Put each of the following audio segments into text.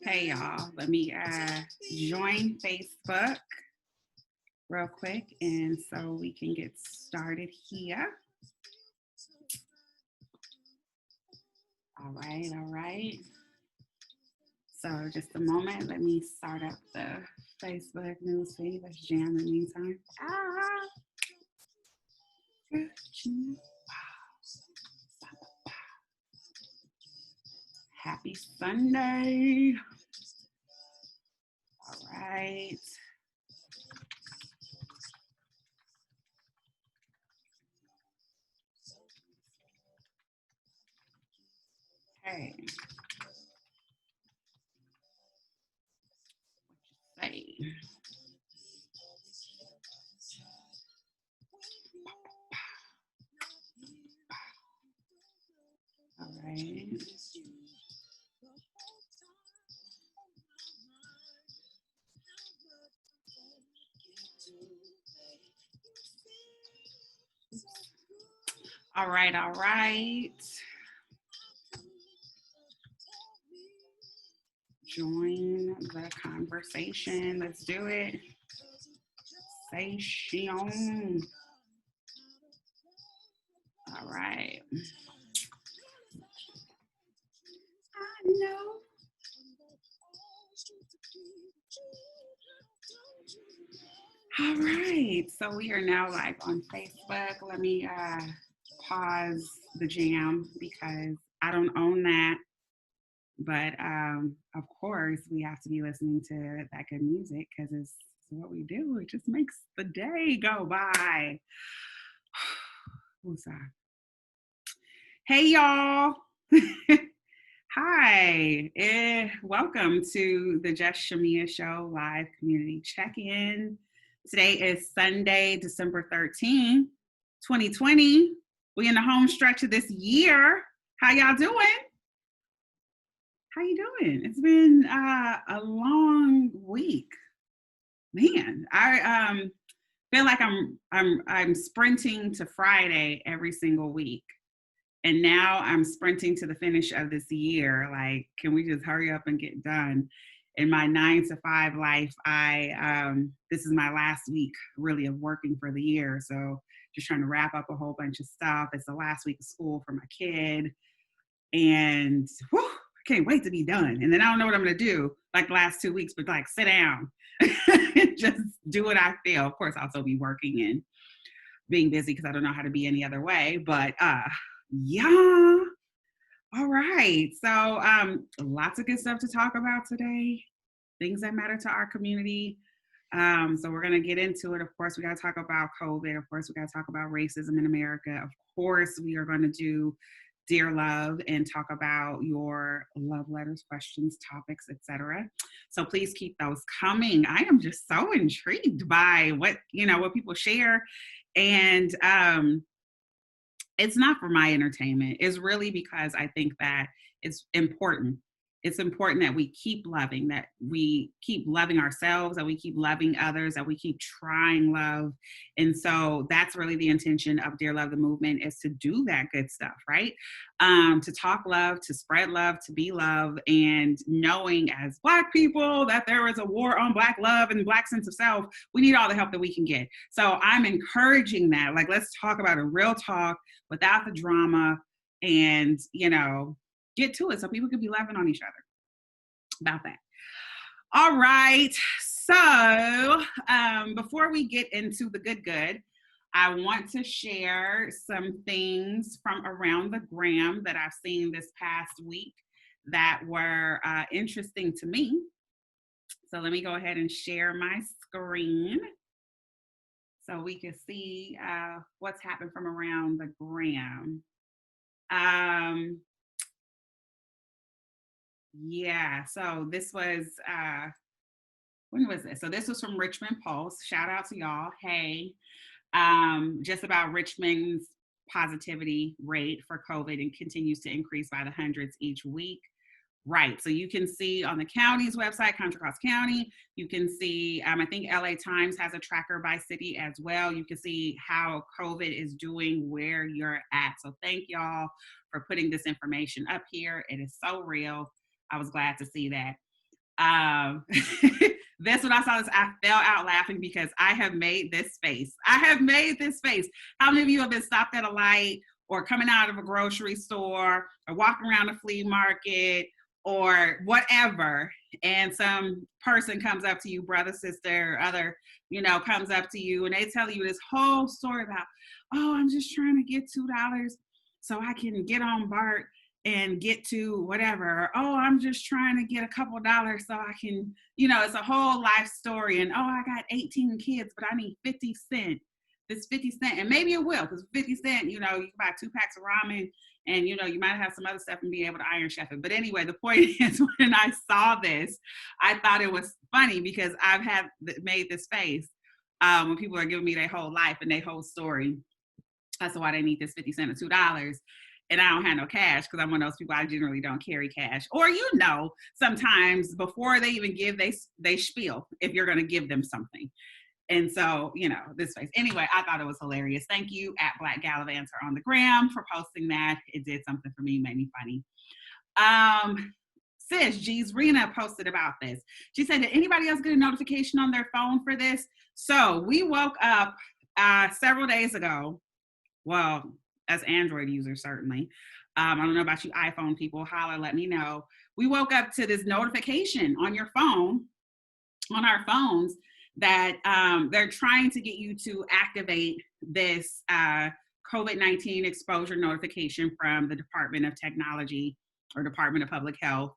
Hey y'all, let me join Facebook real quick and so we can get started here. All right. So just a moment, let me start up the Facebook news feed. Let's jam in the meantime. Happy Sunday. All right. Hey. What you say? All right. All right. Join the conversation. Let's do it. Station. All right. I know. All right. So we are now live on Facebook. Let me pause the jam because I don't own that. But of course, we have to be listening to that good music because it's what we do. It just makes the day go by. Who's that? Hey, y'all. Hi. Welcome to the Just Chamia Show live community check-in. Today is Sunday, December 13th, 2020. We're in the home stretch of this year. How y'all doing? How you doing? It's been a long week, man. I feel like I'm sprinting to Friday every single week, and now I'm sprinting to the finish of this year. Like, can we just hurry up and get done? In my 9 to 5 life, this is my last week really of working for the year, so just trying to wrap up a whole bunch of stuff. It's the last week of school for my kid, and whew, can't wait to be done. And then I don't know what I'm going to do like the last 2 weeks, but like sit down and just do what I feel. Of course, I'll still be working and being busy because I don't know how to be any other way. But yeah. All right. So lots of good stuff to talk about today. Things that matter to our community. So we're going to get into it. Of course, we got to talk about COVID. Of course, we got to talk about racism in America. Of course, we are going to do Dear Love and talk about your love letters, questions, topics, etc. So please keep those coming. I am just so intrigued by what people share. And it's not for my entertainment. It's really because I think that it's important. It's important that we keep loving, that we keep loving ourselves, that we keep loving others, that we keep trying love. And so that's really the intention of Dear Love the movement, is to do that good stuff, right? To talk love, to spread love, to be love, and knowing as Black people that there is a war on Black love and Black sense of self. We need all the help that we can get. So I'm encouraging that. Like, let's talk about a real talk without the drama, and get to it so people can be loving on each other about that. All right. So before we get into the good, I want to share some things from around the gram that I've seen this past week that were interesting to me. So let me go ahead and share my screen so we can see what's happened from around the gram. Yeah, so this was, when was this? So this was from Richmond Pulse. Shout out to y'all. Hey, just about Richmond's positivity rate for COVID and continues to increase by the hundreds each week. right. So you can see on the county's website, Contra Costa County, you can see, I think LA Times has a tracker by city as well. You can see how COVID is doing where you're at. So thank y'all for putting this information up here. It is so real. I was glad to see that. This when I saw this, I fell out laughing because I have made this face. I have made this face. How many of you have been stopped at a light or coming out of a grocery store or walking around a flea market or whatever, and some person comes up to you, brother, sister, or other, comes up to you and they tell you this whole story about, oh, I'm just trying to get $2 so I can get on BART and get to whatever. Or, oh, I'm just trying to get a couple dollars so I can, it's a whole life story. And, oh, I got 18 kids, but I need 50 cents. This 50 cents, and maybe it will, because 50 cents, you can buy 2 packs of ramen, and you might have some other stuff and be able to Iron Chef it. But anyway, the point is, when I saw this, I thought it was funny because I've made this face when people are giving me their whole life and their whole story. That's why they need this 50 cents or $2. And I don't have no cash because I'm one of those people, I generally don't carry cash. Or, sometimes before they even give, they spiel if you're going to give them something. And so, this face. Anyway, I thought it was hilarious. Thank you at Black Gallivanter on the gram for posting that. It did something for me, made me funny. Sis, G's Rena posted about this. She said, did anybody else get a notification on their phone for this? So we woke up several days ago. Well, as Android users, certainly. I don't know about you iPhone people, holler, let me know. We woke up to this notification on your phone, on our phones, that they're trying to get you to activate this COVID-19 exposure notification from the Department of Technology or Department of Public Health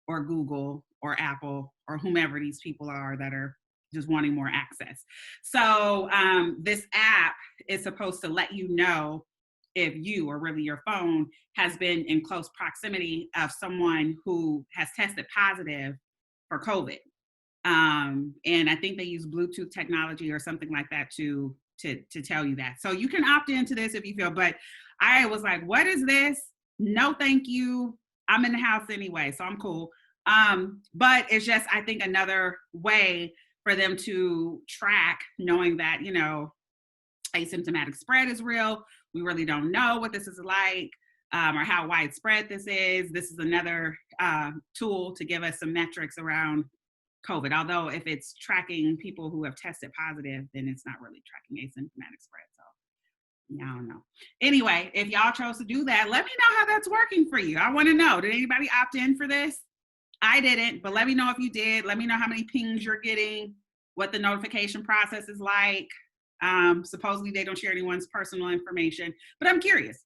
or Google or Apple or whomever these people are that are just wanting more access. So this app is supposed to let you know if you, or really your phone, has been in close proximity of someone who has tested positive for COVID. And I think they use Bluetooth technology or something like that to tell you that. So you can opt into this if you feel, but I was like, what is this? No, thank you. I'm in the house anyway, so I'm cool. But it's just, I think, another way for them to track, knowing that, asymptomatic spread is real. We really don't know what this is like or how widespread this is. This is another tool to give us some metrics around COVID, although if it's tracking people who have tested positive, then it's not really tracking asymptomatic spread. So, yeah, I don't know. Anyway, if y'all chose to do that, let me know how that's working for you. I want to know, did anybody opt in for this? I didn't, but let me know if you did. Let me know how many pings you're getting, what the notification process is like. Supposedly they don't share anyone's personal information, but I'm curious.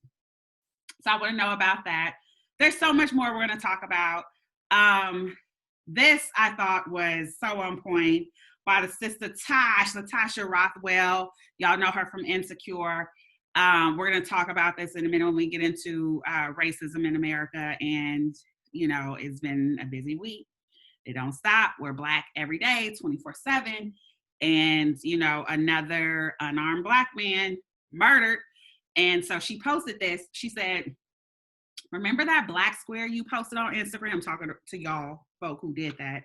So I want to know about that. There's so much more we're going to talk about. This I thought was so on point by the sister Latasha Rothwell. Y'all know her from Insecure. We're going to talk about this in a minute when we get into racism in America. And, it's been a busy week. They don't stop. We're Black every day, 24/7. And, another unarmed Black man murdered. And so she posted this. She said, remember that black square you posted on Instagram? I'm talking to y'all folk who did that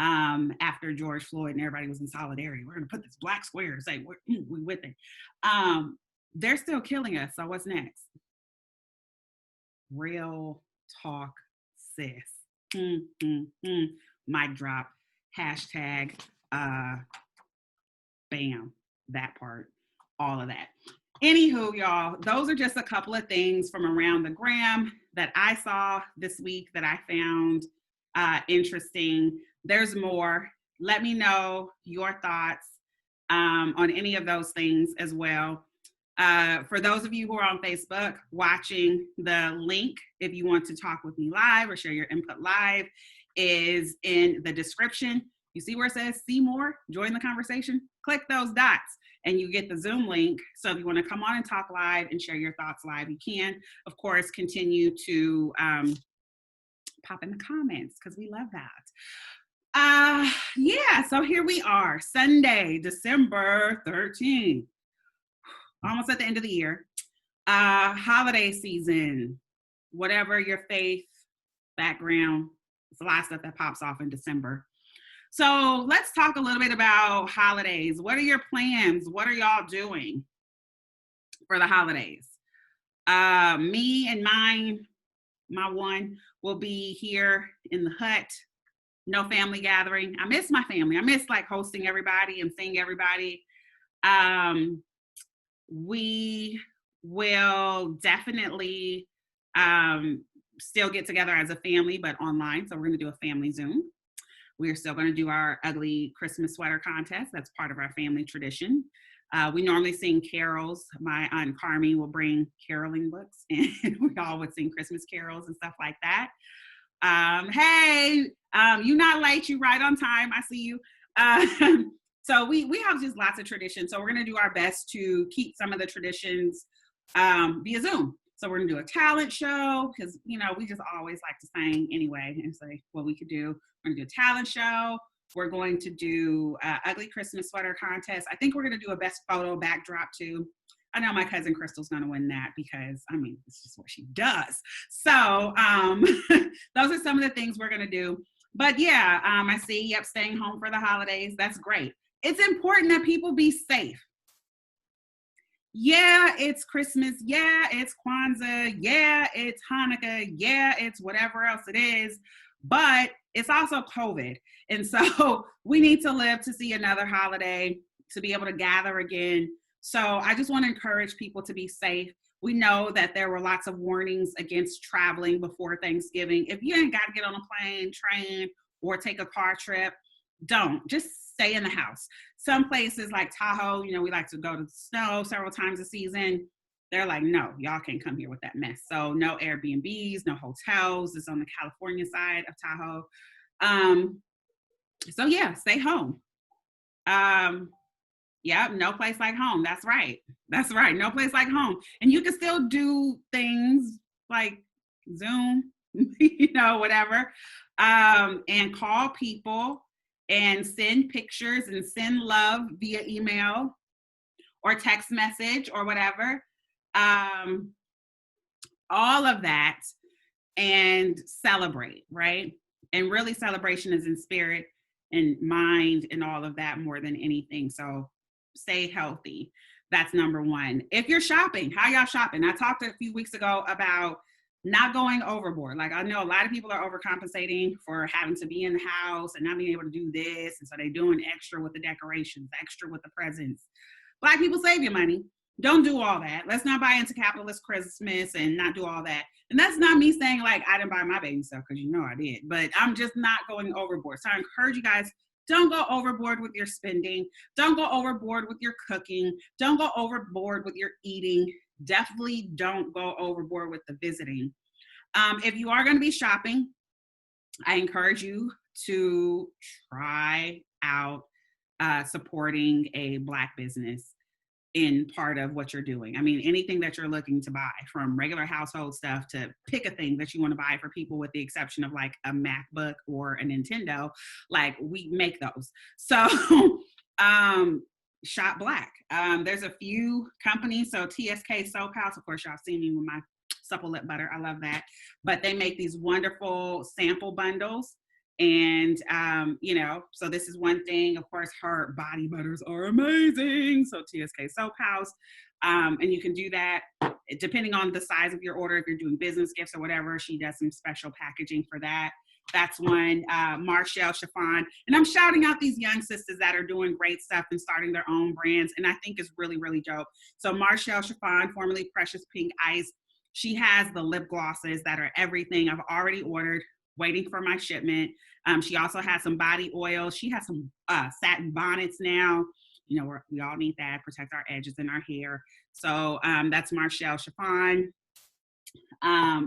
after George Floyd and everybody was in solidarity. We're going to put this black square and say, we with it. They're still killing us. So what's next? Real talk, sis. Mic drop. Hashtag, bam, that part, all of that. Anywho, y'all, those are just a couple of things from around the gram that I saw this week that I found interesting. There's more. Let me know your thoughts on any of those things as well. For those of you who are on Facebook watching, the link, if you want to talk with me live or share your input live, is in the description. You see where it says see more, join the conversation? Click those dots and you get the Zoom link. So if you want to come on and talk live and share your thoughts live, you can. Of course, continue to pop in the comments because we love that. Yeah, so here we are, Sunday, December 13th. Almost at the end of the year. Holiday season, whatever your faith background. It's a lot of stuff that pops off in December. So let's talk a little bit about holidays. What are your plans? What are y'all doing for the holidays? Me and my one will be here in the hut. No family gathering. I miss my family. I miss like hosting everybody and seeing everybody. We will definitely still get together as a family, but online. So we're going to do a family Zoom. We're still going to do our ugly Christmas sweater contest. That's part of our family tradition. We normally sing carols. My Aunt Carmi will bring caroling books, and we all would sing Christmas carols and stuff like that. Hey, you not late, you right on time. I see you. So we have just lots of traditions. So we're going to do our best to keep some of the traditions via Zoom. So we're going to do a talent show because, you know, we just always like to sing anyway and say what we could do. We're going to do a talent show. We're going to do ugly Christmas sweater contest. I think we're going to do a best photo backdrop too. I know my cousin Crystal's going to win that because, I mean, it's just what she does. So those are some of the things we're going to do. But yeah, I see, yep, staying home for the holidays. That's great. It's important that people be safe. Yeah, it's Christmas. Yeah, it's Kwanzaa. Yeah, it's Hanukkah. Yeah, it's whatever else it is. But it's also COVID. And so we need to live to see another holiday, to be able to gather again. So I just want to encourage people to be safe. We know that there were lots of warnings against traveling before Thanksgiving. If you ain't got to get on a plane, train, or take a car trip, don't. Just stay in the house. Some places like Tahoe, you know, we like to go to the snow several times a season. They're like, no, y'all can't come here with that mess. So no Airbnbs, no hotels. It's on the California side of Tahoe. So yeah, stay home. Yeah, no place like home. That's right. That's right. No place like home. And you can still do things like Zoom, you know, whatever, and call people and send pictures and send love via email or text message or whatever. All of that, and celebrate, right? And really celebration is in spirit and mind and all of that more than anything. So stay healthy. That's number one. If you're shopping, how y'all shopping? I talked a few weeks ago about not going overboard. Like I know a lot of people are overcompensating for having to be in the house and not being able to do this. And so they're doing extra with the decorations, extra with the presents. Black people, save your money. Don't do all that. Let's not buy into capitalist Christmas and not do all that. And that's not me saying like I didn't buy my baby stuff, because you know I did, but I'm just not going overboard. So I encourage you guys, don't go overboard with your spending. Don't go overboard with your cooking. Don't go overboard with your eating. Definitely don't go overboard with the visiting. If you are going to be shopping, I encourage you to try out supporting a Black business in part of what you're doing. I mean, anything that you're looking to buy, from regular household stuff to pick a thing that you want to buy for people, with the exception of like a MacBook or a Nintendo, like we make those. So shop Black. There's a few companies. So TSK Soap House, of course, y'all seen me with my supple lip butter. I love that. But they make these wonderful sample bundles. And, you know, so this is one thing. Of course, her body butters are amazing. So TSK Soap House. And you can do that depending on the size of your order. If you're doing business gifts or whatever, she does some special packaging for that. That's one. Marshall Chiffon. And I'm shouting out these young sisters that are doing great stuff and starting their own brands. And I think it's really, really dope. So Marshall Chiffon, formerly Precious Pink Ice, she has the lip glosses that are everything. I've already ordered, waiting for my shipment. She also has some body oil. She has some satin bonnets now. You know, we all need that, protect our edges and our hair. So that's Marshall Chiffon.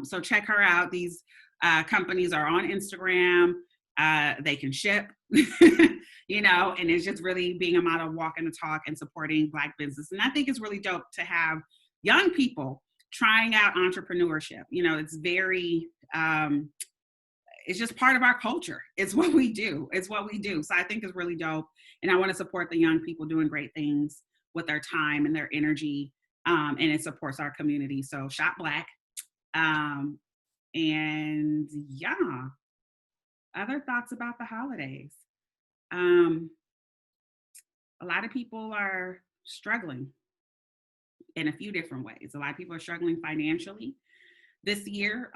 So check her out. These companies are on Instagram. They can ship, you know, and it's just really being a model, walking the talk and supporting Black business. And I think it's really dope to have young people trying out entrepreneurship. You know, it's very, it's just part of our culture. It's what we do. It's what we do. So I think it's really dope. And I want to support the young people doing great things with their time and their energy. And it supports our community. So shop Black. And yeah, other thoughts about the holidays. Um, a lot of people are struggling in a few different ways. A lot of people are struggling financially this year.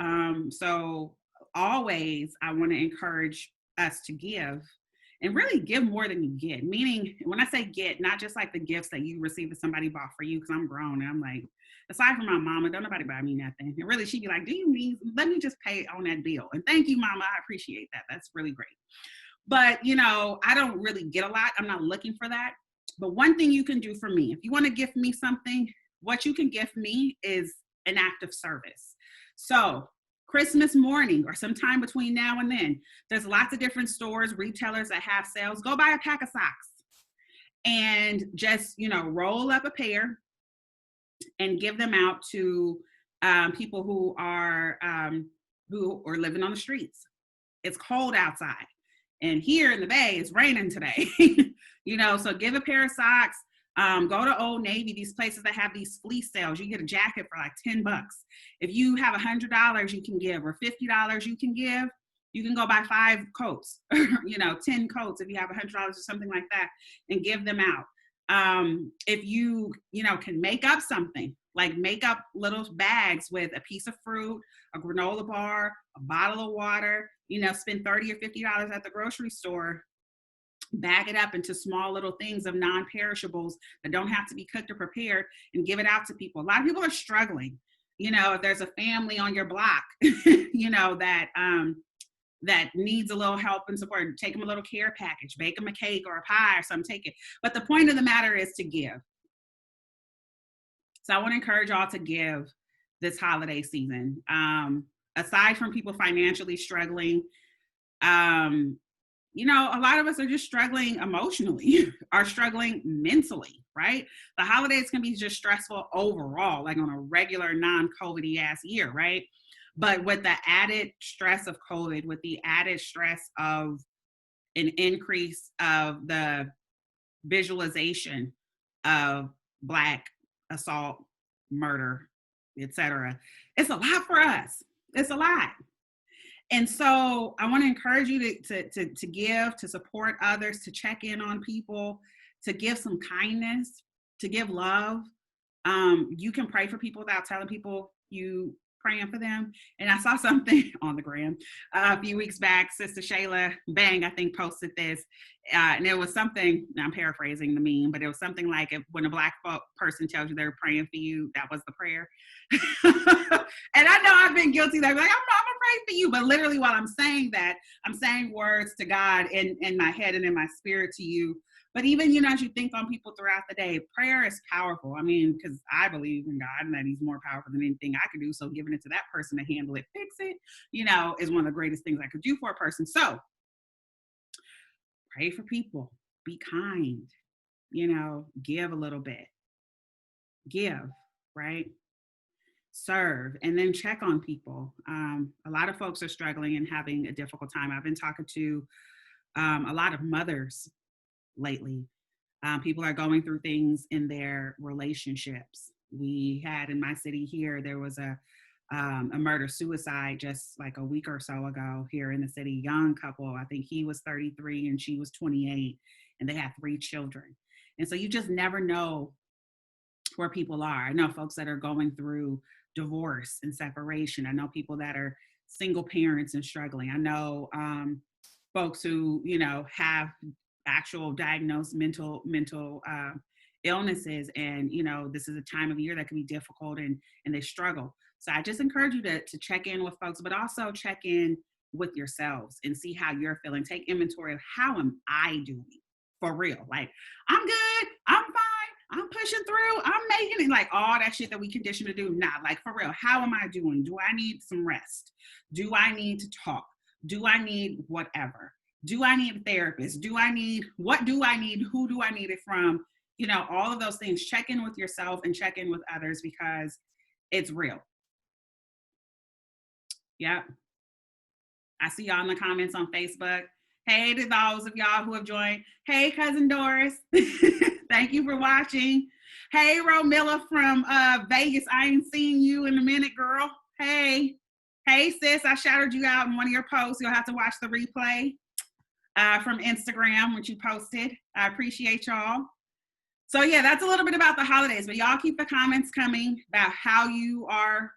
So always I want to encourage us to give and really give more than you get. Meaning when I say get, not just like the gifts that you receive that somebody bought for you, because I'm grown and I'm like, aside from my mama, don't nobody buy me nothing. And really she'd be like, do you need, let me just pay on that bill. And thank you, mama. I appreciate that. That's really great. But I don't really get a lot. I'm not looking for that. But one thing you can do for me, if you want to gift me something, what you can gift me is an act of service. So Christmas morning or sometime between now and then, there's lots of different stores, retailers that have sales. Go buy a pack of socks and just, roll up a pair and give them out to people who are living on the streets. It's cold outside. And here in the Bay, it's raining today. So give a pair of socks. Go to Old Navy, these places that have these fleece sales. You get a jacket for like $10. If you have $100 you can give, or $50 you can give, you can go buy 5 coats, 10 coats if you have $100 or something like that, and give them out. If you, can make up something, like make up little bags with a piece of fruit, a granola bar, a bottle of water, spend $30 or $50 at the grocery store, bag it up into small little things of non-perishables that don't have to be cooked or prepared, and give it out to people. A lot of people are struggling. If there's a family on your block, that needs a little help and support, take them a little care package, bake them a cake or a pie or something, take it. But the point of the matter is to give. So I want to encourage y'all to give this holiday season. Aside from people financially struggling, a lot of us are just struggling emotionally, are struggling mentally, right? The holidays can be just stressful overall, like on a regular non-COVID-y ass year, right? But with the added stress of COVID, with the added stress of an increase of the visualization of Black assault, murder, etc., it's a lot for us. It's a lot. And so I want to encourage you to give, to support others, to check in on people, to give some kindness, to give love. You can pray for people without telling people you praying for them. And I saw something on the gram a few weeks back. Sister Shayla Bang, I think, posted this. And it was something, I'm paraphrasing the meme, but it was something like, when a Black person tells you they're praying for you, that was the prayer. And I know I've been guilty. They're like, I'm gonna pray for you. But literally while I'm saying that, I'm saying words to God in my head and in my spirit to you. But even, as you think on people throughout the day, prayer is powerful. I mean, because I believe in God and that he's more powerful than anything I could do. So giving it to that person to handle it, fix it, is one of the greatest things I could do for a person. So pray for people, be kind, give a little bit, give, right? Serve, and then check on people. A lot of folks are struggling and having a difficult time. I've been talking to a lot of mothers lately. People are going through things in their relationships. We had in my city here, there was a murder-suicide just like a week or so ago here in the city. Young couple, I think he was 33 and she was 28, and they had 3 children. And so you just never know where people are. I know folks that are going through divorce and separation. I know people that are single parents and struggling. I know folks who, have actual diagnosed mental illnesses, and this is a time of year that can be difficult, and they struggle. So I just encourage you to check in with folks, but also check in with yourselves and see how you're feeling. Take inventory of, how am I doing for real? Like, I'm good, I'm fine, I'm pushing through, I'm making it, like all that shit that we conditioned to do. Nah, like for real, how am I doing? Do I need some rest? Do I need to talk? Do I need whatever? Do I need a therapist? What do I need? Who do I need it from? All of those things. Check in with yourself and check in with others, because it's real. Yep. I see y'all in the comments on Facebook. Hey to those of y'all who have joined. Hey, Cousin Doris. Thank you for watching. Hey, Romilla from Vegas. I ain't seen you in a minute, girl. Hey. Hey, sis, I shouted you out in one of your posts. You'll have to watch the replay from Instagram, which you posted. I appreciate y'all. So yeah, that's a little bit about the holidays, but y'all keep the comments coming about how you are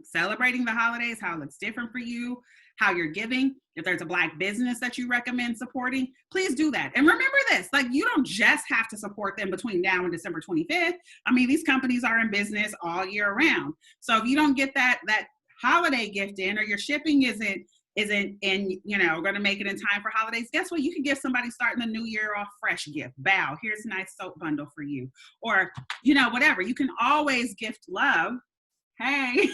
celebrating the holidays, how it's different for you, how you're giving. If there's a Black business that you recommend supporting, please do that. And remember this, like, you don't just have to support them between now and December 25th. I mean, these companies are in business all year round. So if you don't get that holiday gift in, or your shipping isn't in, going to make it in time for holidays, guess what? You can give somebody starting the new year off fresh gift. Bow, here's a nice soap bundle for you. Or, whatever. You can always gift love. Hey,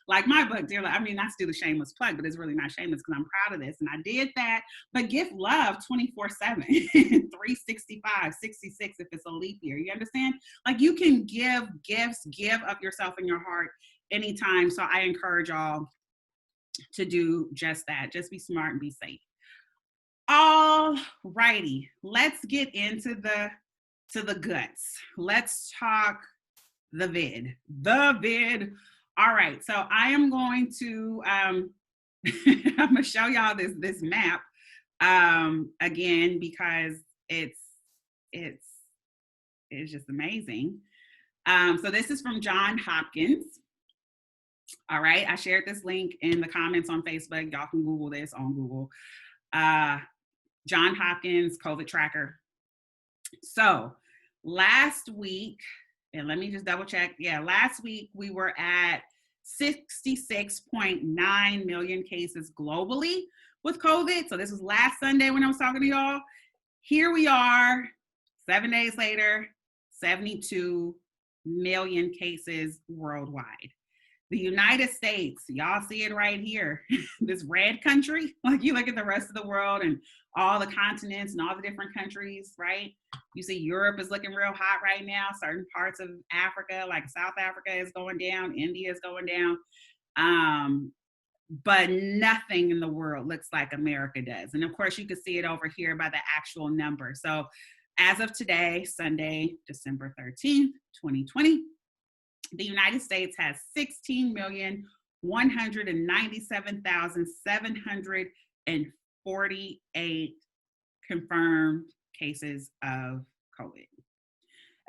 like my book, dear. I mean, not to do the shameless plug, but it's really not shameless because I'm proud of this. And I did that, but gift love 24/7, 365, 66 if it's a leap year. You understand? Like, you can give gifts, give of yourself and your heart anytime. So I encourage y'all to do just that. Just be smart and be safe. All righty, let's get into the guts. Let's talk the vid. All right, so I am going to I'm gonna show y'all this map again, because it's just amazing. So this is from Johns Hopkins. All right, I shared this link in the comments on Facebook. Y'all can Google this on Google. Johns Hopkins COVID tracker. So last week, and let me just double check. Yeah, last week we were at 66.9 million cases globally with COVID. So this was last Sunday when I was talking to y'all. Here we are, 7 days later, 72 million cases worldwide. The United States, y'all see it right here, this red country. Like, you look at the rest of the world and all the continents and all the different countries, right? You see Europe is looking real hot right now. Certain parts of Africa, like South Africa, is going down. India is going down. But nothing in the world looks like America does. And of course, you can see it over here by the actual number. So as of today, Sunday, December 13th, 2020, the United States has 16,197,748 confirmed cases of COVID.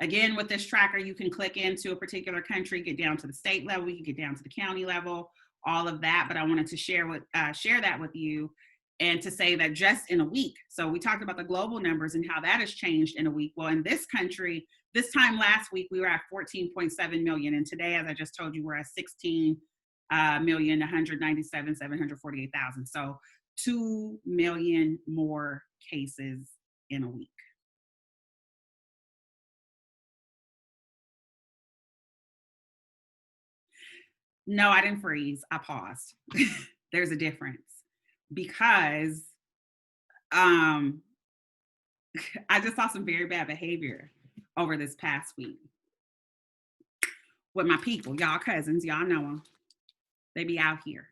Again, with this tracker, you can click into a particular country, get down to the state level, you can get down to the county level, all of that. But I wanted to share that with you, and to say that just in a week, so we talked about the global numbers and how that has changed in a week. Well, in this country, this time last week, we were at 14.7 million. And today, as I just told you, we're at 16,197,748,000. So 2 million more cases in a week. No, I didn't freeze. I paused. There's a difference, because I just saw some very bad behavior over this past week with my people, y'all cousins, y'all know them. They be out here.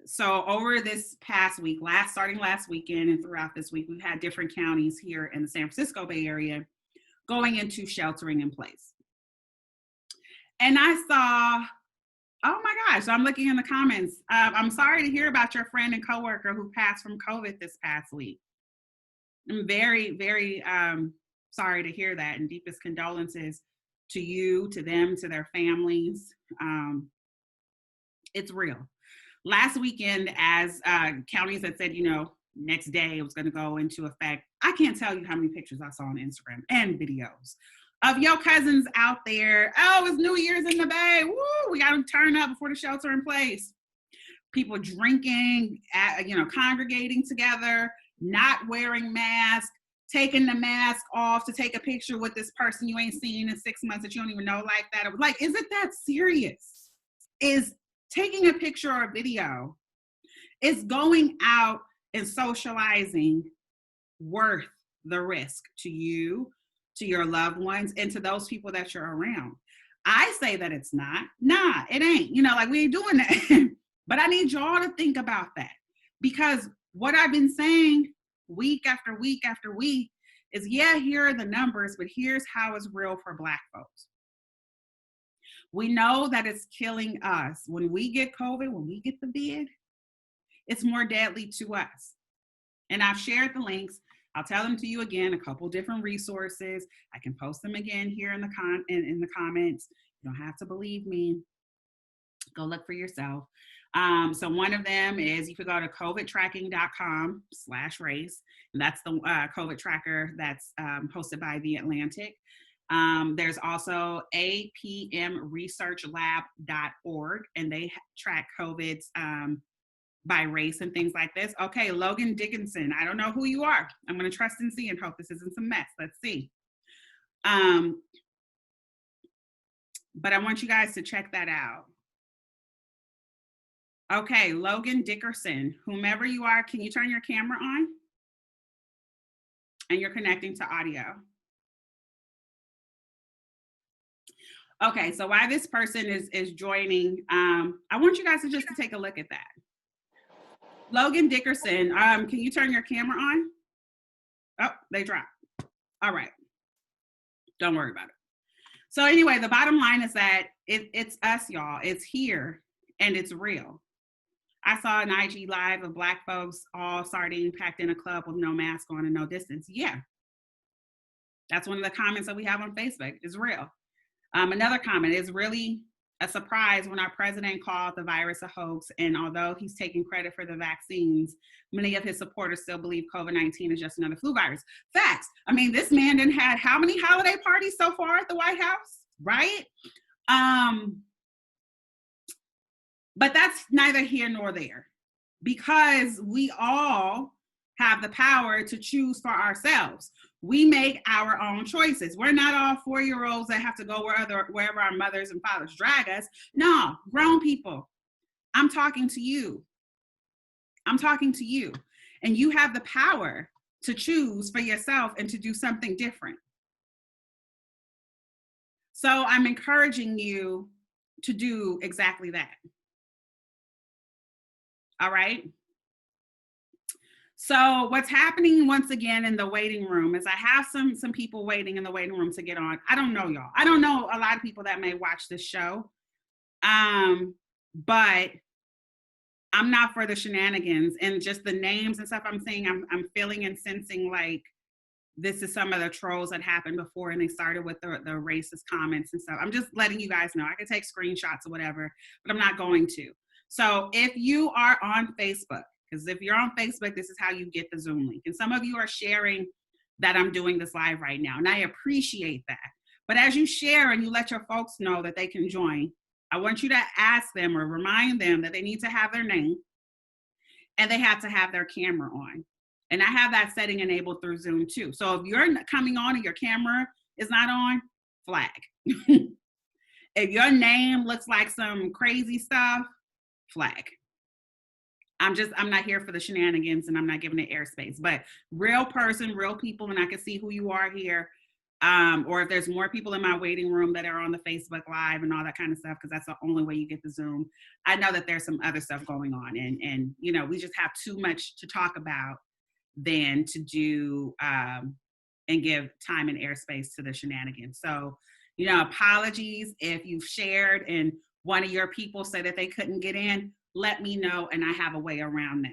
So over this past week, starting last weekend and throughout this week, we've had different counties here in the San Francisco Bay Area going into sheltering in place. And I saw, oh my gosh, so I'm looking in the comments. I'm sorry to hear about your friend and coworker who passed from COVID this past week. I'm very, very sorry to hear that, and deepest condolences to you, to them, to their families. It's real. Last weekend, as counties had said, next day it was going to go into effect, I can't tell you how many pictures I saw on Instagram and videos of your cousins out there. Oh, it's New Year's in the Bay. Woo, we got to turn up before the shelter in place. People drinking, congregating together, not wearing masks, taking the mask off to take a picture with this person you ain't seen in 6 months that you don't even know, like that. It was like, is it that serious? Is taking a picture or a video, is going out and socializing worth the risk to you, to your loved ones, and to those people that you're around? I say that it's not. Nah, it ain't. We ain't doing that. But I need y'all to think about that, because what I've been saying week after week after week is, yeah, here are the numbers, but here's how it's real for Black folks. We know that it's killing us. When we get COVID, when we get the vid, it's more deadly to us. And I've shared the links. I'll tell them to you again, a couple different resources. I can post them again here in the in the comments. You don't have to believe me. Go look for yourself. So one of them is you could go to covidtracking.com/race. And that's the COVID tracker that's hosted by The Atlantic. There's also apmresearchlab.org, and they track COVID's by race and things like this. Okay, Logan Dickinson, I don't know who you are. I'm going to trust and see and hope this isn't some mess. Let's see. But I want you guys to check that out. Okay, Logan Dickerson, whomever you are, can you turn your camera on? And you're connecting to audio. Okay, so while this person is joining, I want you guys to just to take a look at that. Logan Dickerson, can you turn your camera on? Oh, they dropped. All right. Don't worry about it. So anyway, the bottom line is that it's us, y'all. It's here and it's real. I saw an IG live of Black folks all sardine packed in a club with no mask on and no distance. Yeah. That's one of the comments that we have on Facebook. It's real. Another comment is really a surprise when our president called the virus a hoax. And although he's taking credit for the vaccines, many of his supporters still believe COVID-19 is just another flu virus. Facts. I mean, this man didn't had how many holiday parties so far at the White House, right? But that's neither here nor there, because we all have the power to choose for ourselves. We make our own choices. We're not all 4-year-olds that have to go wherever our mothers and fathers drag us. No, grown people. I'm talking to you. I'm talking to you. And you have the power to choose for yourself and to do something different. So I'm encouraging you to do exactly that. All right. So what's happening once again in the waiting room is I have some people waiting in the waiting room to get on. I don't know, y'all. I don't know a lot of people that may watch this show. But I'm not for the shenanigans and just the names and stuff I'm seeing. I'm feeling and sensing like this is some of the trolls that happened before, and they started with the racist comments and stuff. I'm just letting you guys know. I could take screenshots or whatever, but I'm not going to. So if you are on Facebook, because if you're on Facebook, this is how you get the Zoom link. And some of you are sharing that I'm doing this live right now, and I appreciate that. But as you share and you let your folks know that they can join, I want you to ask them or remind them that they need to have their name and they have to have their camera on. And I have that setting enabled through Zoom too. So if you're coming on and your camera is not on, flag. If your name looks like some crazy stuff, flag. I'm not here for the shenanigans, and I'm not giving it airspace, but real person, real people, and I can see who you are here. Or if there's more people in my waiting room that are on the Facebook Live and all that kind of stuff, because that's the only way you get the Zoom. I know that there's some other stuff going on, and you know, we just have too much to talk about than to do and give time and airspace to the shenanigans. So, you know, apologies if you've shared and one of your people said that they couldn't get in. Let me know, and I have a way around that.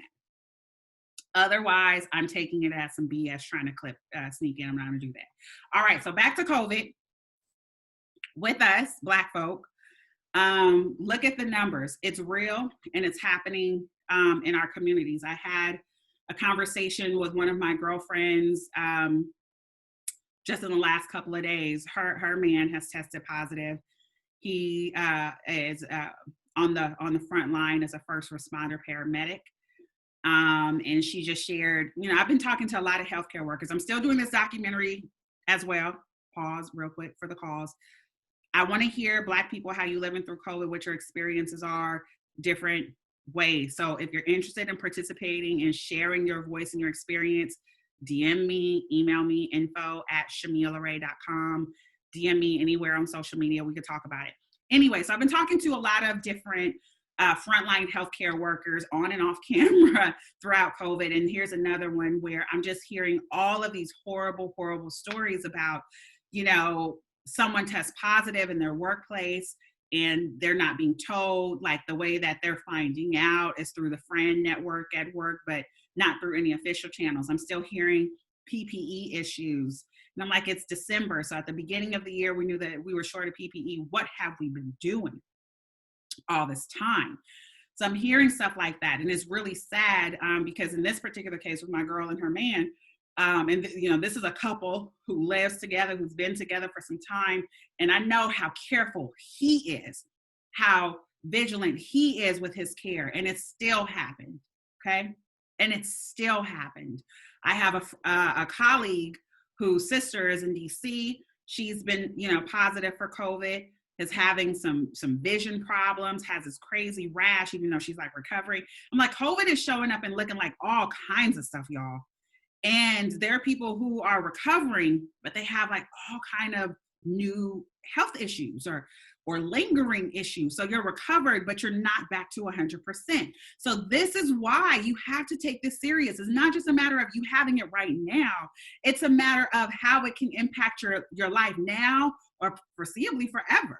Otherwise, I'm taking it as some BS trying to sneak in. I'm not going to do that. All right, so back to COVID. With us, Black folk, look at the numbers. It's real, and it's happening in our communities. I had a conversation with one of my girlfriends just in the last couple of days. Her man has tested positive. He is on the front line as a first responder paramedic. And she just shared, you know, I've been talking to a lot of healthcare workers. I'm still doing this documentary as well. Pause real quick for the cause. I want to hear Black people, how you living through COVID, what your experiences are, different ways. So if you're interested in participating and sharing your voice and your experience, DM me, email me, info@chamialaray.com, DM me anywhere on social media. We could talk about it. Anyway, so I've been talking to a lot of different frontline healthcare workers on and off camera throughout COVID. And here's another one where I'm just hearing all of these horrible, horrible stories about, you know, someone tests positive in their workplace and they're not being told. Like the way that they're finding out is through the friend network at work, but not through any official channels. I'm still hearing PPE issues. And I'm like, it's December. So at the beginning of the year, we knew that we were short of PPE. What have we been doing all this time? So I'm hearing stuff like that. And it's really sad because in this particular case with my girl and her man, this is a couple who lives together, who's been together for some time. And I know how careful he is, how vigilant he is with his care. And it still happened. Okay. And it still happened. I have a colleague whose sister is in DC. She's been, positive for COVID, is having some vision problems, has this crazy rash, even though she's like recovering. I'm like, COVID is showing up and looking like all kinds of stuff, y'all. And there are people who are recovering, but they have like all kind of new health issues or lingering issues. So you're recovered, but you're not back to 100%. So this is why you have to take this serious. It's not just a matter of you having it right now. It's a matter of how it can impact your life now or foreseeably forever,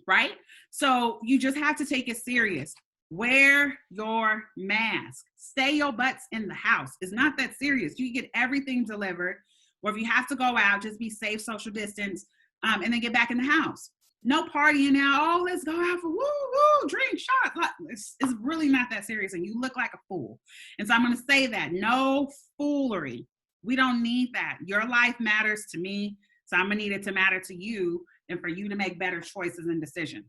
right? So you just have to take it serious. Wear your mask. Stay your butts in the house. It's not that serious. You get everything delivered. Or if you have to go out, just be safe, social distance, and then get back in the house. No partying now. Oh, let's go out for woo, drink, shot. It's really not that serious, and you look like a fool. And so I'm going to say that. No foolery. We don't need that. Your life matters to me, so I'm going to need it to matter to you and for you to make better choices and decisions.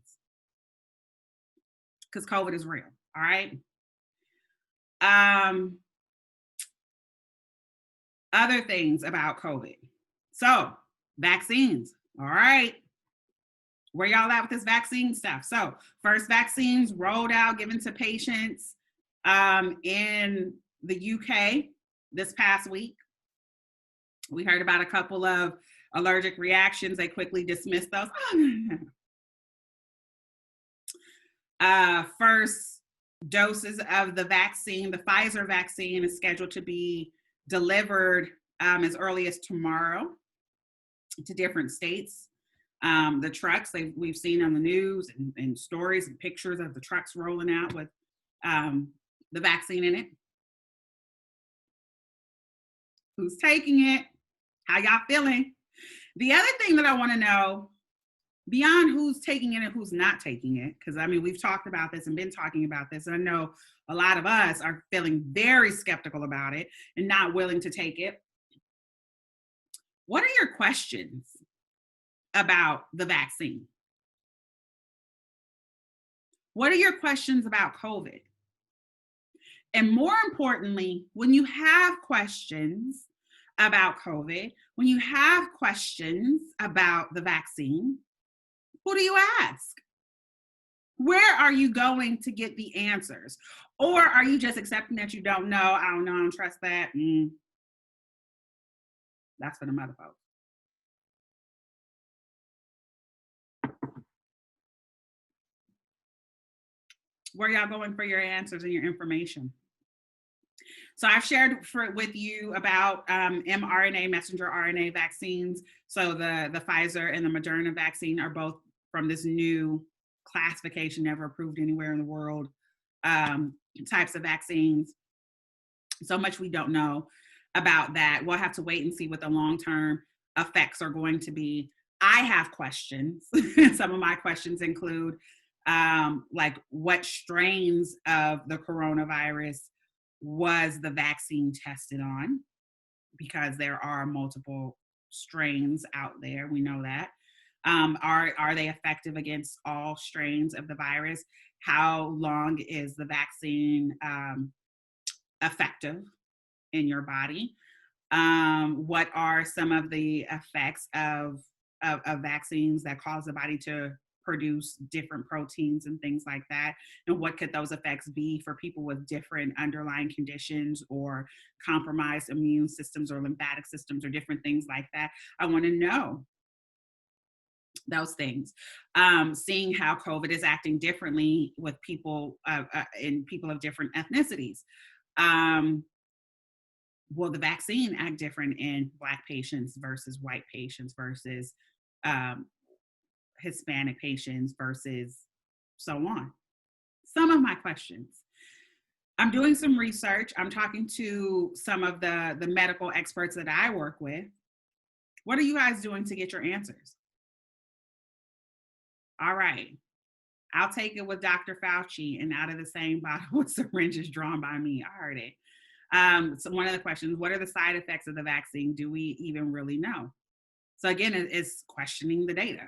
Because COVID is real, all right? Other things about COVID. So, vaccines, all right? Where y'all at with this vaccine stuff? So, first vaccines rolled out, given to patients in the UK this past week. We heard about a couple of allergic reactions. They quickly dismissed those. First doses of the vaccine, the Pfizer vaccine, is scheduled to be delivered as early as tomorrow to different states. The trucks we've seen on the news and stories and pictures of the trucks rolling out with the vaccine in it. Who's taking it? How y'all feeling? The other thing that I want to know, beyond who's taking it and who's not taking it, because we've talked about this and been talking about this, and I know a lot of us are feeling very skeptical about it and not willing to take it. What are your questions about the vaccine? What are your questions about COVID? And more importantly, when you have questions about COVID, when you have questions about the vaccine, who do you ask? Where are you going to get the answers? Or are you just accepting that you don't know? I don't know, I don't trust that. That's for the mother folks. Where y'all going for your answers and your information? So I've shared with you about mRNA, messenger RNA vaccines. So the Pfizer and the Moderna vaccine are both from this new classification, never approved anywhere in the world, types of vaccines. So much we don't know about that. We'll have to wait and see what the long-term effects are going to be. I have questions. Some of my questions include like what strains of the coronavirus was the vaccine tested on, because there are multiple strains out there. We know that. Are they effective against all strains of the virus? How long is the vaccine effective in your body? What are some of the effects of vaccines that cause the body to produce different proteins and things like that? And what could those effects be for people with different underlying conditions or compromised immune systems or lymphatic systems or different things like that? I want to know those things. Seeing how COVID is acting differently with people in people of different ethnicities. Will the vaccine act different in Black patients versus white patients versus Hispanic patients versus so on? Some of my questions. I'm doing some research. I'm talking to some of the medical experts that I work with. What are you guys doing to get your answers? All right. I'll take it with Dr. Fauci, and out of the same bottle with syringes drawn by me. I heard it. So one of the questions, what are the side effects of the vaccine? Do we even really know? So again, it's questioning the data.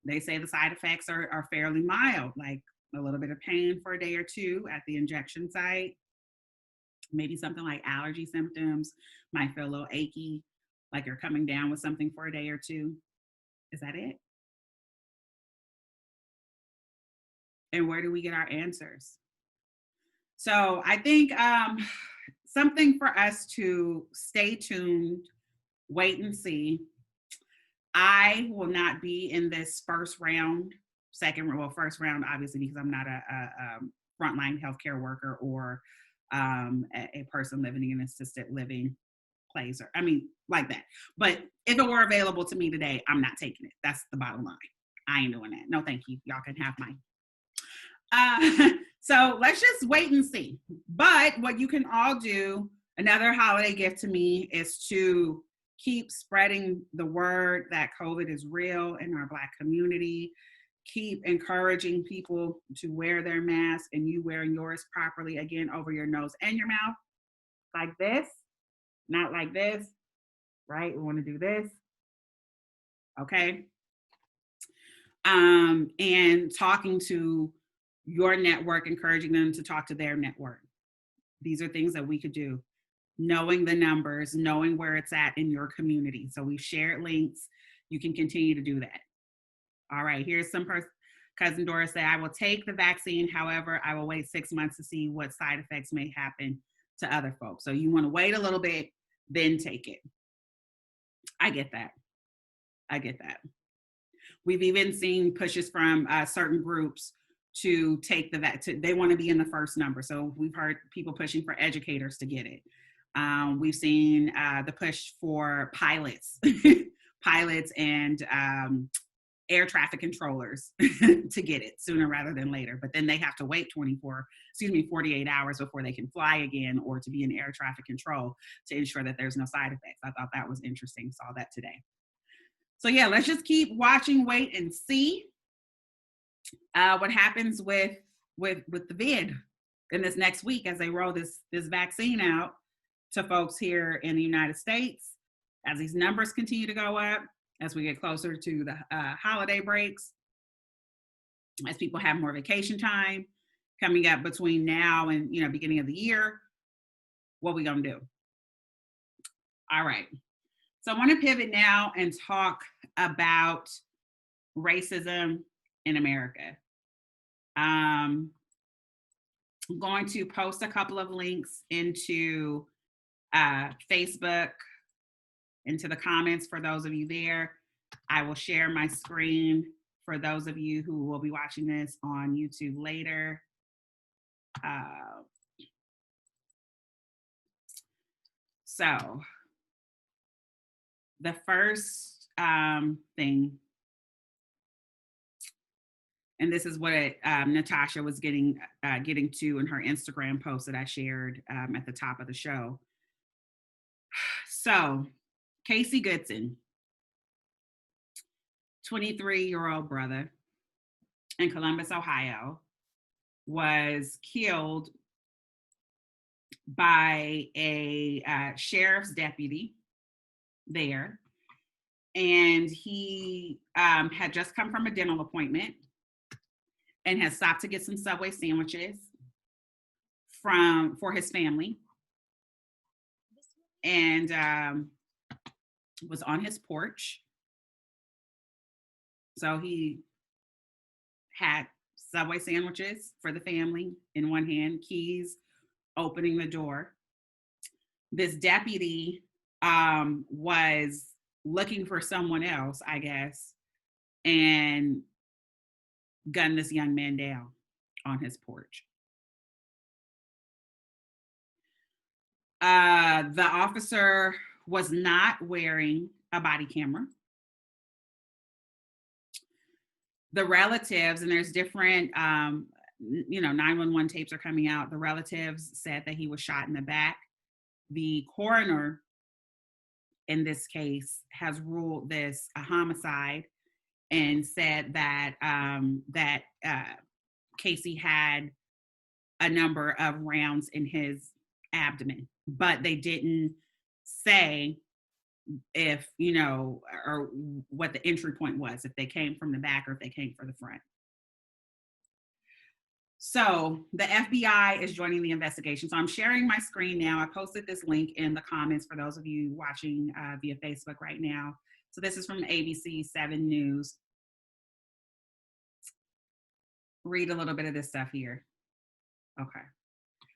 They say the side effects are fairly mild, like a little bit of pain for a day or two at the injection site, maybe something like allergy symptoms, might feel a little achy, like you're coming down with something for a day or two. Is that it? And where do we get our answers? So I think something for us to stay tuned, wait and see. I will not be in this first round, first round, obviously, because I'm not a frontline healthcare worker or a person living in an assisted living place, or like that. But if it were available to me today, I'm not taking it. That's the bottom line. I ain't doing that. No, thank you. Y'all can have mine. So let's just wait and see. But what you can all do, another holiday gift to me, is to keep spreading the word that COVID is real in our Black community. Keep encouraging people to wear their mask, and you wearing yours properly, again, over your nose and your mouth, like this, not like this, right? We want to do this, okay? And talking to your network, encouraging them to talk to their network. These are things that we could do. Knowing the numbers, knowing where it's at in your community. So we've shared links. You can continue to do that. All right, here's some Cousin Dora said, I will take the vaccine. However, I will wait 6 months to see what side effects may happen to other folks. So you want to wait a little bit, then take it. I get that. I get that. We've even seen pushes from certain groups to take the vaccine. They want to be in the first number. So we've heard people pushing for educators to get it. We've seen the push for pilots, pilots and air traffic controllers to get it sooner rather than later. But then they have to wait 48 hours before they can fly again, or to be in air traffic control to ensure that there's no side effects. I thought that was interesting. Saw that today. So yeah, let's just keep watching, wait and see what happens with the vid in this next week as they roll this vaccine out to folks here in the United States, as these numbers continue to go up, as we get closer to the holiday breaks, as people have more vacation time coming up between now and beginning of the year. What we gonna do? All right. So I want to pivot now and talk about racism in America. I'm going to post a couple of links into Facebook, into the comments for those of you there. I will share my screen for those of you who will be watching this on YouTube later. So the first thing, and this is what Natasha was getting to in her Instagram post that I shared at the top of the show. So Casey Goodson, 23-year-old brother in Columbus, Ohio, was killed by a sheriff's deputy there. And he had just come from a dental appointment and had stopped to get some Subway sandwiches for his family. And was on his porch. So he had Subway sandwiches for the family in one hand, keys, opening the door. This deputy was looking for someone else, I guess, and gunned this young man down on his porch. The officer was not wearing a body camera. the relatives, and there's different, 911 tapes are coming out. The relatives said that he was shot in the back. The coroner in this case has ruled this a homicide and said that Casey had a number of rounds in his abdomen, but they didn't say if, or what the entry point was, if they came from the back or if they came from the front. So the FBI is joining the investigation. So I'm sharing my screen now. I posted this link in the comments for those of you watching via Facebook right now. So this is from ABC 7 News. Read a little bit of this stuff here. Okay.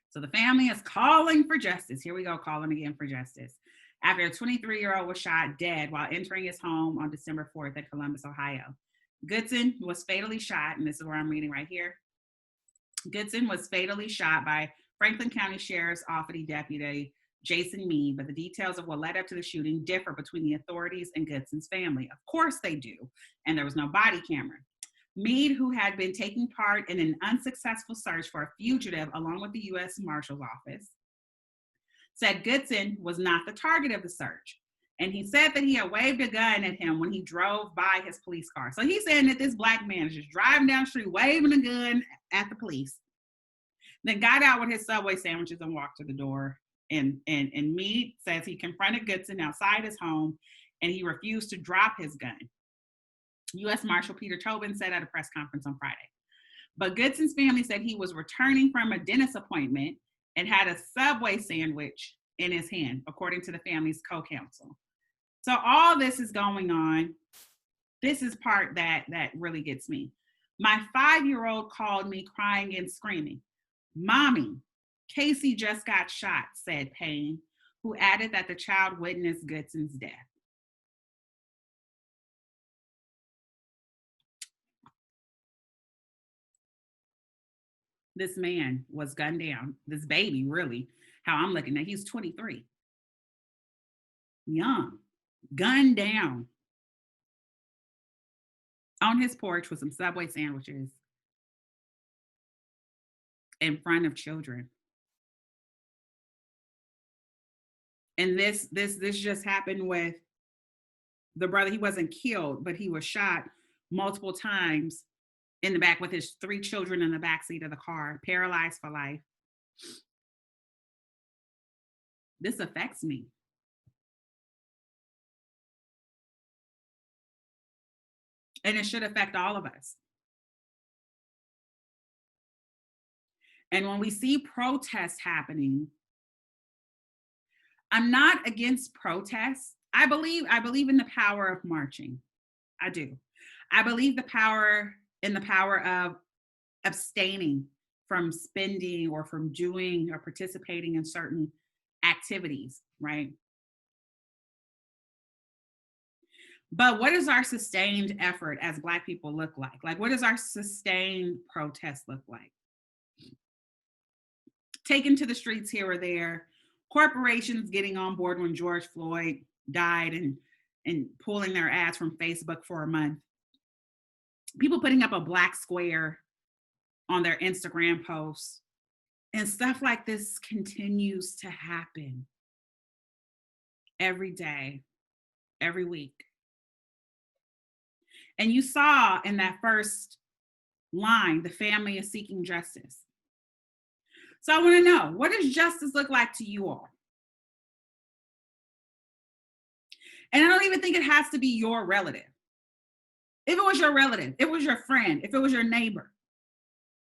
So the family is calling for justice. Here we go, calling again for justice. After a 23-year-old was shot dead while entering his home on December 4th at Columbus, Ohio. Goodson was fatally shot, and this is where I'm reading right here. Goodson was fatally shot by Franklin County Sheriff's Office Deputy Jason Mead, but the details of what led up to the shooting differ between the authorities and Goodson's family. Of course they do, and there was no body camera. Mead, who had been taking part in an unsuccessful search for a fugitive along with the U.S. Marshal's Office, said Goodson was not the target of the search. And he said that he had waved a gun at him when he drove by his police car. So he's saying that this black man is just driving down the street, waving a gun at the police, then got out with his Subway sandwiches and walked to the door. And Mead says he confronted Goodson outside his home and he refused to drop his gun. U.S. Marshal Peter Tobin said at a press conference on Friday. But Goodson's family said he was returning from a dentist appointment and had a Subway sandwich in his hand, according to the family's co-counsel. So all this is going on. This is part that really gets me. My 5-year-old called me crying and screaming, "Mommy, Casey just got shot," said Payne, who added that the child witnessed Goodson's death. This man was gunned down. This baby, really, how I'm looking at, he's 23. Young, gunned down on his porch with some Subway sandwiches in front of children. And this just happened with the brother. He wasn't killed, but he was shot multiple times in the back with his 3 children in the backseat of the car, paralyzed for life. This affects me. And it should affect all of us. And when we see protests happening, I'm not against protests. I believe in the power of marching. I do. I believe in the power of abstaining from spending or from doing or participating in certain activities, right? But what does our sustained effort as Black people look like? Like, what does our sustained protest look like? Taken to the streets here or there, corporations getting on board when George Floyd died and pulling their ads from Facebook for a month. People putting up a black square on their Instagram posts, and stuff like this continues to happen every day, every week. And you saw in that first line, the family is seeking justice. So I want to know, what does justice look like to you all? And I don't even think it has to be your relative. If it was your relative, it was your friend, if it was your neighbor.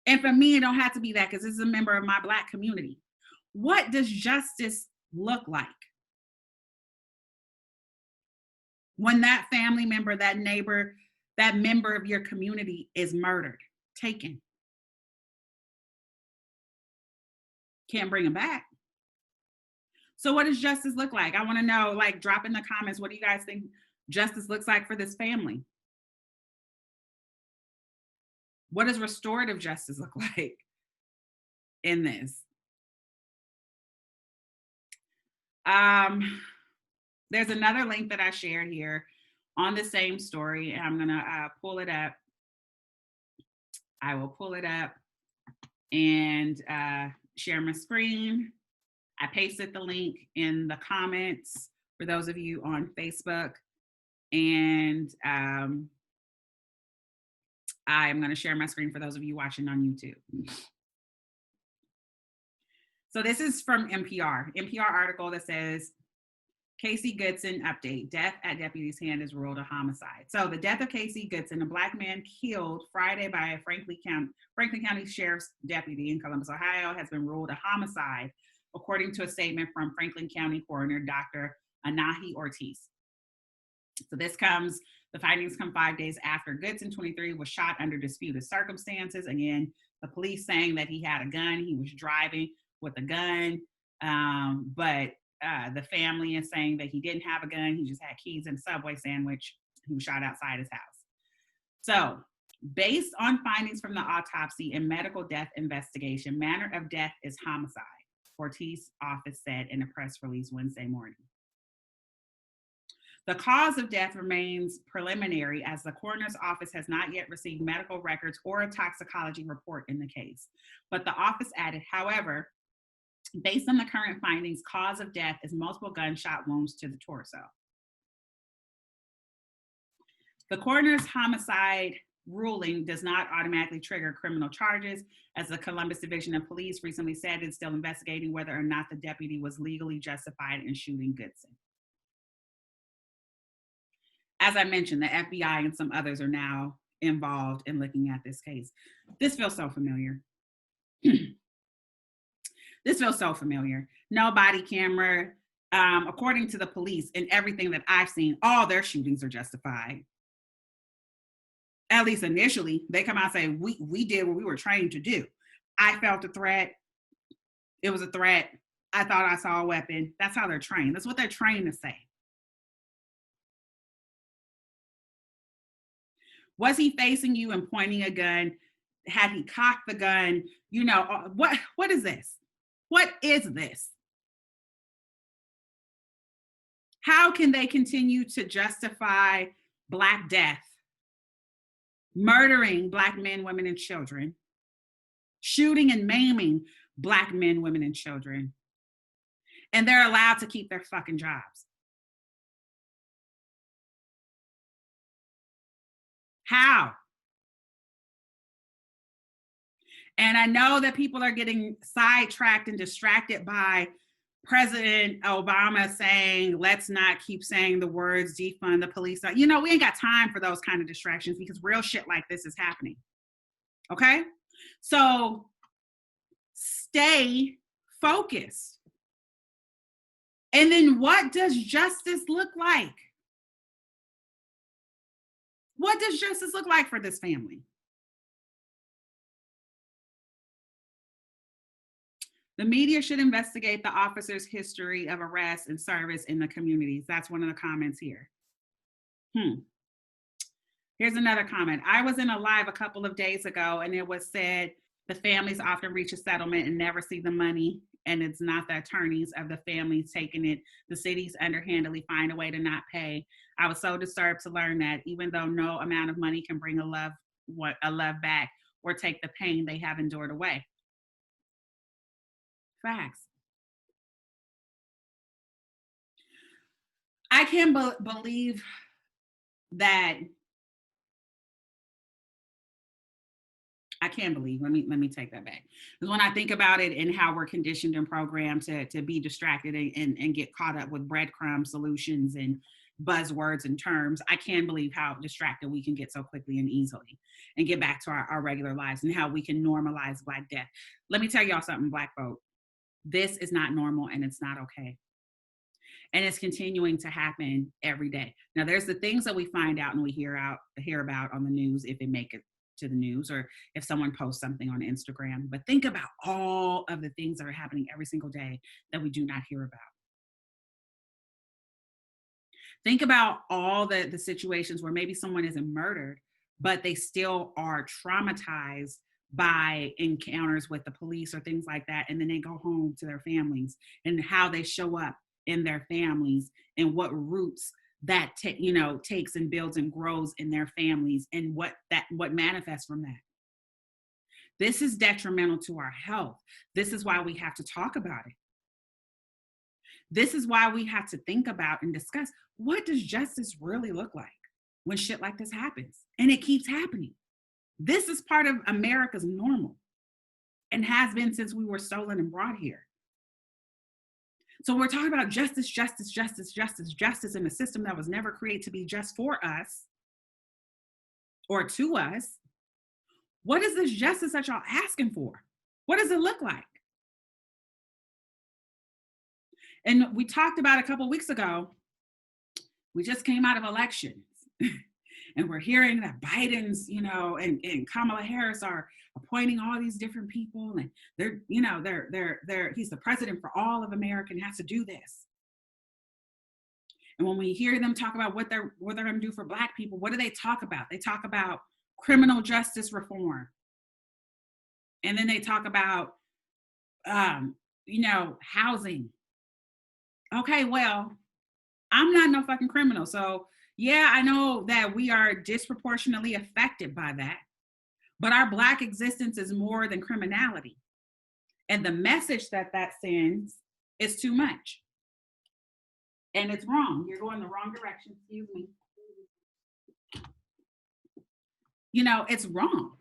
And for me, it don't have to be that because this is a member of my Black community. What does justice look like? When that family member, that neighbor, that member of your community is murdered, taken. Can't bring them back. So what does justice look like? I want to know, like, drop in the comments, what do you guys think justice looks like for this family? What does restorative justice look like in this? There's another link that I shared here on the same story, and I'm gonna pull it up. I will pull it up and share my screen. I pasted the link in the comments for those of you on Facebook. And I'm going to share my screen for those of you watching on YouTube. So this is from NPR article that says, Casey Goodson update, death at deputy's hand is ruled a homicide. So the death of Casey Goodson, a Black man killed Friday by a Franklin County Sheriff's deputy in Columbus, Ohio, has been ruled a homicide, according to a statement from Franklin County Coroner Dr. Anahi Ortiz. So the findings come 5 days after Goodson, 23, was shot under disputed circumstances. Again, the police saying that he had a gun, he was driving with a gun, but the family is saying that he didn't have a gun, he just had keys and a Subway sandwich. He was shot outside his house. So, based on findings from the autopsy and medical death investigation, manner of death is homicide, Ortiz's office said in a press release Wednesday morning. The cause of death remains preliminary as the coroner's office has not yet received medical records or a toxicology report in the case. But the office added, however, based on the current findings, cause of death is multiple gunshot wounds to the torso. The coroner's homicide ruling does not automatically trigger criminal charges, as the Columbus Division of Police recently said it's still investigating whether or not the deputy was legally justified in shooting Goodson. As I mentioned, the FBI and some others are now involved in looking at this case. This feels so familiar. This feels so familiar. No body camera. According to the police and everything that I've seen, all their shootings are justified. At least initially, they come out and say, we did what we were trained to do. I felt a threat. It was a threat. I thought I saw a weapon. That's how they're trained. That's what they're trained to say. Was he facing you and pointing a gun? Had he cocked the gun? You know, what is this? What is this? How can they continue to justify Black death, murdering Black men, women, and children, shooting and maiming Black men, women, and children, and they're allowed to keep their fucking jobs? How? And I know that people are getting sidetracked and distracted by President Obama saying, let's not keep saying the words defund the police. You know, we ain't got time for those kind of distractions because real shit like this is happening. Okay? So stay focused. And then what does justice look like? What does justice look like for this family? The media should investigate the officer's history of arrest and service in the communities. That's one of the comments here. Here's another comment. I was in a live a couple of days ago and it was said the families often reach a settlement and never see the money, and it's not the attorneys of the families taking it. The cities underhandedly find a way to not pay. I was so disturbed to learn that even though no amount of money can bring a love back or take the pain they have endured away. Facts. I can't believe that. I can't believe, let me take that back. Because when I think about it and how we're conditioned and programmed to be distracted and get caught up with breadcrumb solutions and buzzwords and terms, I can't believe how distracted we can get so quickly and easily and get back to our regular lives and how we can normalize Black death. Let me tell y'all something, Black folk. This is not normal and it's not okay. And it's continuing to happen every day. Now, there's the things that we find out and we hear about on the news if it make it to the news or if someone posts something on Instagram. But think about all of the things that are happening every single day that we do not hear about. Think about all the situations where maybe someone isn't murdered, but they still are traumatized by encounters with the police or things like that. And then they go home to their families and how they show up in their families and what roots that takes and builds and grows in their families and what manifests from that. This is detrimental to our health. This is why we have to talk about it. This is why we have to think about and discuss, what does justice really look like when shit like this happens? And it keeps happening. This is part of America's normal and has been since we were stolen and brought here. So we're talking about justice, justice, justice, justice, justice in a system that was never created to be just for us or to us. What is this justice that y'all asking for? What does it look like? And we talked about a couple of weeks ago, we just came out of elections and we're hearing that Biden's, and Kamala Harris are appointing all these different people, and he's the president for all of America and has to do this. And when we hear them talk about what they're going to do for Black people, what do they talk about? They talk about criminal justice reform. And then they talk about, housing. Okay, well, I'm not no fucking criminal. So yeah, I know that we are disproportionately affected by that, but our Black existence is more than criminality. And the message that sends is too much. And it's wrong. You're going the wrong direction. Excuse me. It's wrong.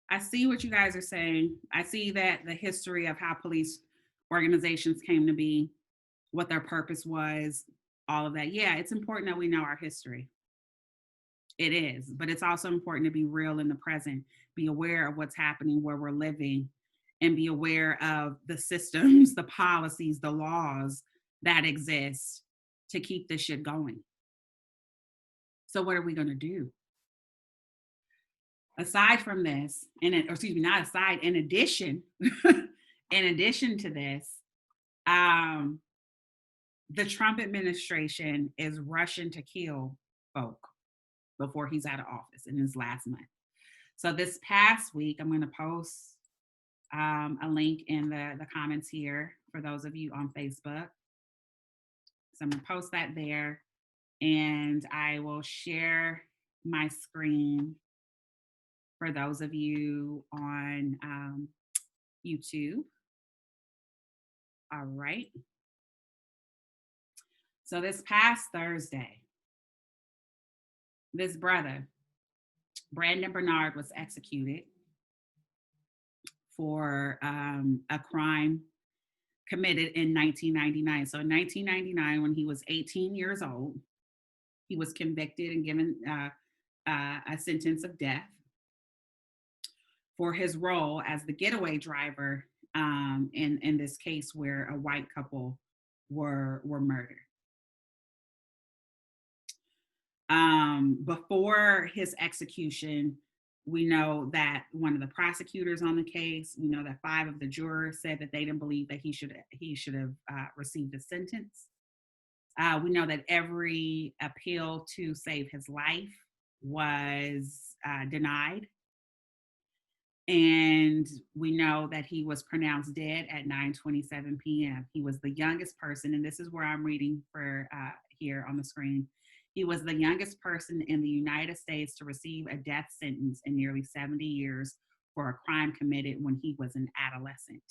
I see what you guys are saying. I see that the history of how police organizations came to be, what their purpose was, all of that. Yeah, it's important that we know our history. It is, but it's also important to be real in the present, be aware of what's happening where we're living, and be aware of the systems, the policies, the laws that exist to keep this shit going. So what are we going to do? Aside from this, in addition, in addition to this, the Trump administration is rushing to kill folk before he's out of office in his last month. So this past week, I'm going to post a link in the comments here for those of you on Facebook. So I'm going to post that there, and I will share my screen for those of you on YouTube. All right. So this past Thursday, this brother, Brandon Bernard, was executed for a crime committed in 1999. So in 1999, when he was 18 years old, he was convicted and given a sentence of death for his role as the getaway driver in this case where a white couple were murdered. Before his execution, we know that one of the prosecutors on the case, we know that 5 of the jurors said that they didn't believe that he should have received a sentence. We know that every appeal to save his life was denied. And we know that he was pronounced dead at 9:27 p.m. He was the youngest person, and this is where I'm reading for here on the screen. He was the youngest person in the United States to receive a death sentence in nearly 70 years for a crime committed when he was an adolescent.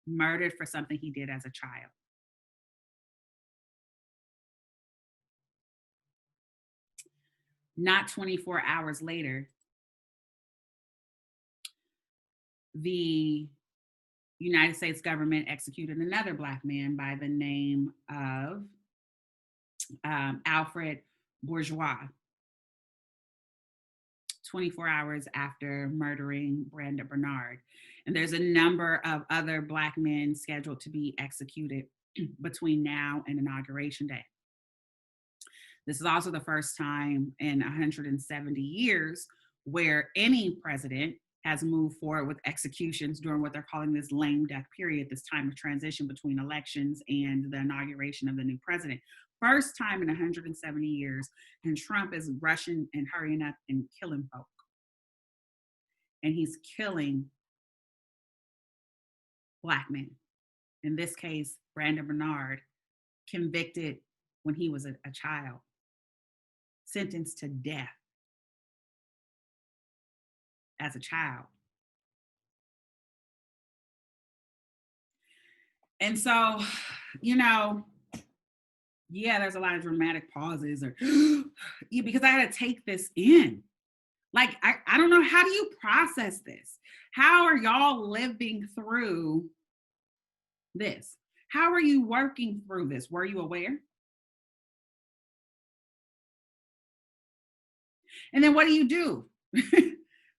Murdered for something he did as a child. Not 24 hours later, the United States government executed another Black man by the name of Alfred Bourgeois, 24 hours after murdering Brandon Bernard. And there's a number of other Black men scheduled to be executed between now and Inauguration Day. This is also the first time in 170 years where any president has moved forward with executions during what they're calling this lame duck period, this time of transition between elections and the inauguration of the new president. first time in 170 years, and Trump is rushing and hurrying up and killing folk. And he's killing Black men. In this case, Brandon Bernard, convicted when he was a child, sentenced to death as a child. And so, you know, yeah, there's a lot of dramatic pauses or yeah, because I had to take this in. Like, I don't know, how do you process this? How are y'all living through this? How are you working through this? Were you aware? And then what do you do?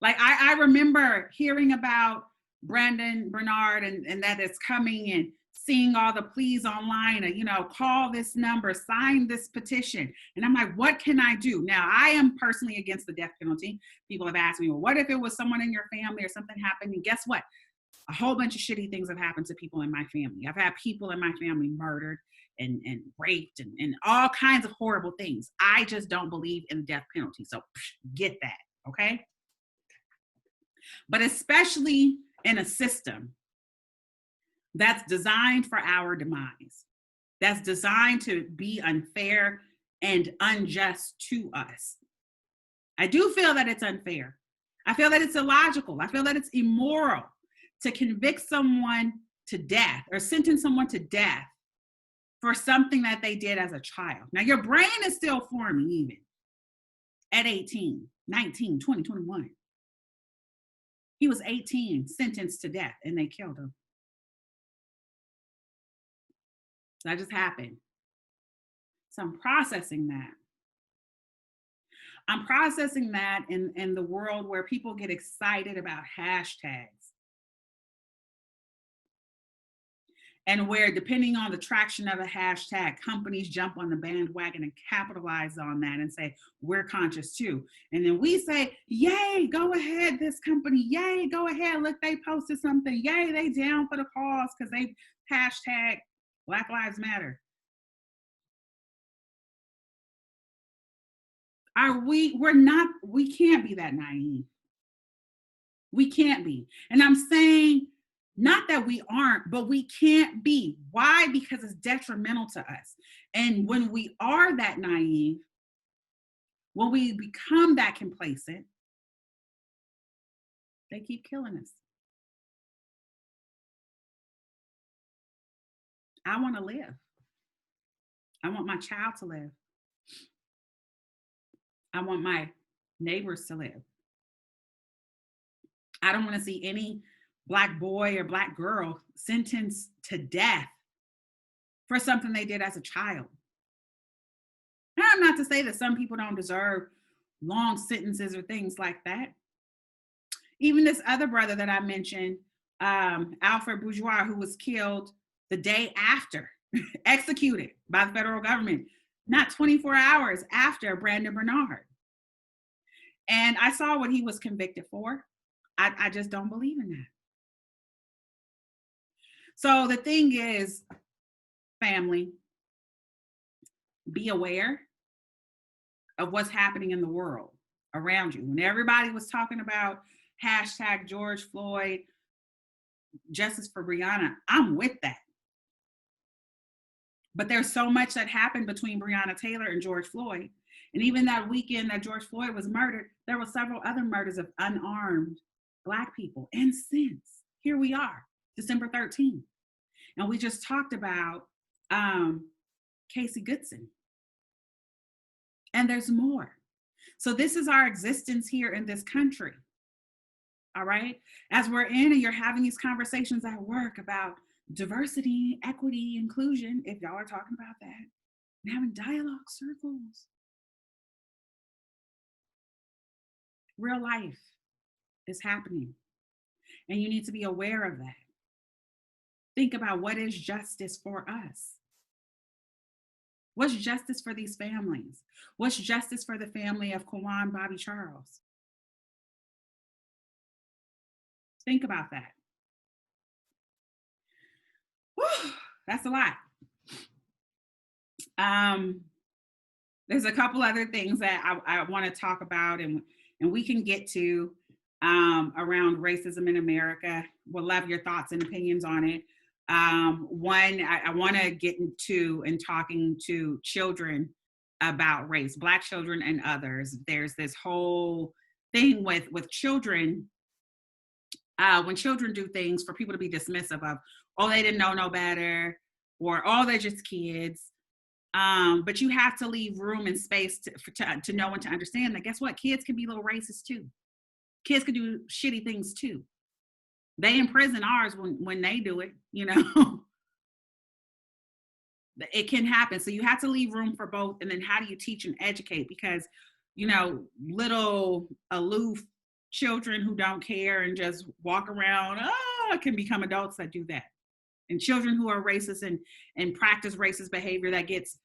Like, I remember hearing about Brandon Bernard and that it's coming, and seeing all the pleas online, and, you know, call this number, sign this petition. And I'm like, what can I do? Now, I am personally against the death penalty. People have asked me, well, what if it was someone in your family or something happened? And guess what? A whole bunch of shitty things have happened to people in my family. I've had people in my family murdered and raped and all kinds of horrible things. I just don't believe in the death penalty. So get that, okay? But especially in a system that's designed for our demise, that's designed to be unfair and unjust to us. I do feel that it's unfair. I feel that it's illogical. I feel that it's immoral to convict someone to death or sentence someone to death for something that they did as a child. Now, your brain is still forming even at 18, 19, 20, 21. He was 18, sentenced to death, and they killed him. That just happened. So I'm processing that. I'm processing that in the world where people get excited about hashtags. And where, depending on the traction of a hashtag, companies jump on the bandwagon and capitalize on that and say, we're conscious too. And then we say, yay, go ahead, this company, yay, go ahead, look, they posted something, yay, they down for the cause because they hashtag Black Lives Matter. We can't be that naive. We can't be. And I'm saying, not that we aren't, but we can't be. Why? Because it's detrimental to us. And when we are that naive, when we become that complacent, they keep killing us. I want to live. I want my child to live. I want my neighbors to live. I don't want to see any Black boy or Black girl sentenced to death for something they did as a child. And I'm not to say that some people don't deserve long sentences or things like that. Even this other brother that I mentioned, Alfred Bourgeois, who was killed the day after, executed by the federal government, not 24 hours after Brandon Bernard. And I saw what he was convicted for. I just don't believe in that. So the thing is, family, be aware of what's happening in the world around you. When everybody was talking about hashtag George Floyd, justice for Breonna, I'm with that. But there's so much that happened between Breonna Taylor and George Floyd. And even that weekend that George Floyd was murdered, there were several other murders of unarmed Black people. And since, here we are, December 13th. And we just talked about Casey Goodson. And there's more. So this is our existence here in this country. All right? As we're in and you're having these conversations at work about diversity, equity, inclusion, if y'all are talking about that, and having dialogue circles. Real life is happening. And you need to be aware of that. Think about, what is justice for us? What's justice for these families? What's justice for the family of Kawan Bobby Charles? Think about that. Whew, that's a lot. Um, there's a couple other things that I want to talk about, and we can get to around racism in America. We'll love your thoughts and opinions on it. One, I want to get into and talking to children about race, Black children and others. There's this whole thing with children when children do things for people to be dismissive of, oh, they didn't know no better, or oh, they're just kids. But you have to leave room and space to know and to understand that, guess what? Kids can be little racist too. Kids can do shitty things too. They imprison ours when they do it, you know. It can happen. So you have to leave room for both. And then how do you teach and educate? Because, you know, little aloof children who don't care and just walk around, can become adults that do that. And children who are racist and practice racist behavior that gets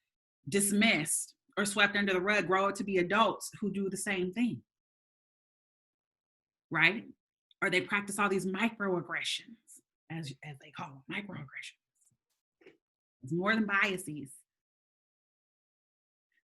dismissed or swept under the rug grow up to be adults who do the same thing. Right? Or they practice all these microaggressions, as they call them, microaggressions. It's more than biases.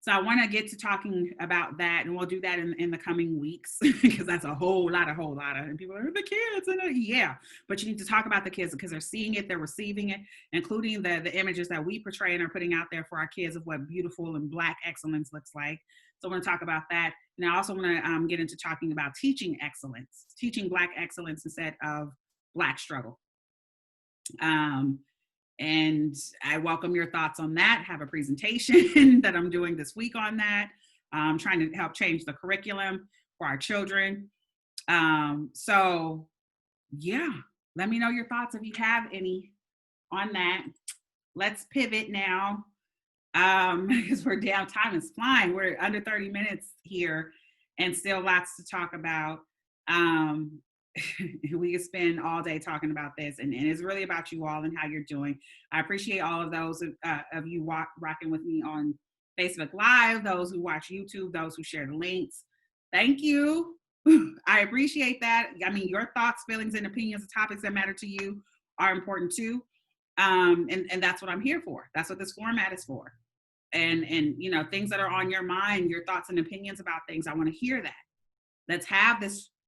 So I want to get to talking about that, and we'll do that in the coming weeks because that's a whole lot. And people are the kids, and yeah, but you need to talk about the kids because they're seeing it, they're receiving it, including the images that we portray and are putting out there for our kids of what beautiful and Black excellence looks like. So I want to talk about that, and I also want to get into talking about teaching excellence, teaching Black excellence instead of Black struggle. And I welcome your thoughts on that. Have a presentation that I'm doing this week on that. I'm trying to help change the curriculum for our children. So yeah, let me know your thoughts if you have any on that. Let's pivot now because we're down. Time is flying. We're under 30 minutes here and still lots to talk about. We could spend all day talking about this, and it's really about you all and how you're doing. I appreciate all of those of you rocking with me on Facebook Live, those who watch YouTube, those who share the links. Thank you. I appreciate that. I mean, your thoughts, feelings, and opinions of topics that matter to you are important too. And that's what I'm here for. That's what this format is for. And you know, things that are on your mind, your thoughts and opinions about things, I want to hear that. Let's have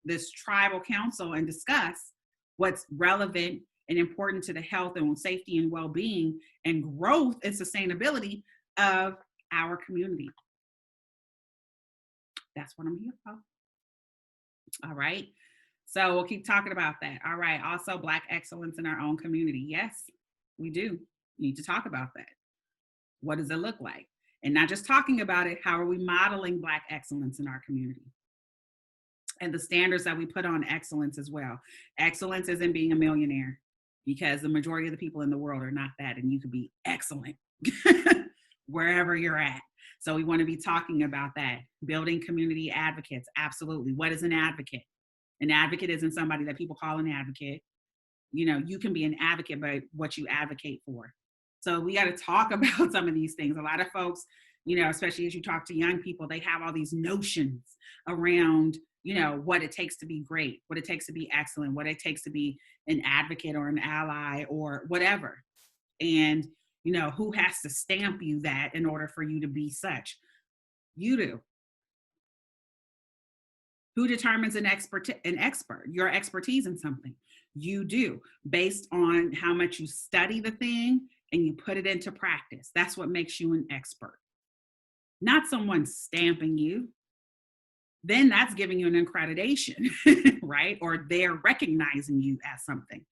this tribal council and discuss what's relevant and important to the health and safety and well-being and growth and sustainability of our community. That's what I'm here for. All right. So we'll keep talking about that. All right. Also, Black excellence in our own community. Yes, we do need to talk about that. What does it look like? And not just talking about it, how are we modeling Black excellence in our community? And the standards that we put on excellence as well. Excellence isn't being a millionaire, because the majority of the people in the world are not that, and you could be excellent wherever you're at. So we want to be talking about that. Building community advocates, absolutely. What is an advocate? An advocate isn't somebody that people call an advocate. You know, you can be an advocate by what you advocate for. So we got to talk about some of these things. A lot of folks, you know, especially as you talk to young people, they have all these notions around, you know, what it takes to be great, what it takes to be excellent, what it takes to be an advocate or an ally or whatever. And, you know, who has to stamp you that in order for you to be such? You do. Who determines an expert, your expertise in something? You do, based on how much you study the thing and you put it into practice. That's what makes you an expert. Not someone stamping you. Then that's giving you an accreditation, right? Or they're recognizing you as something.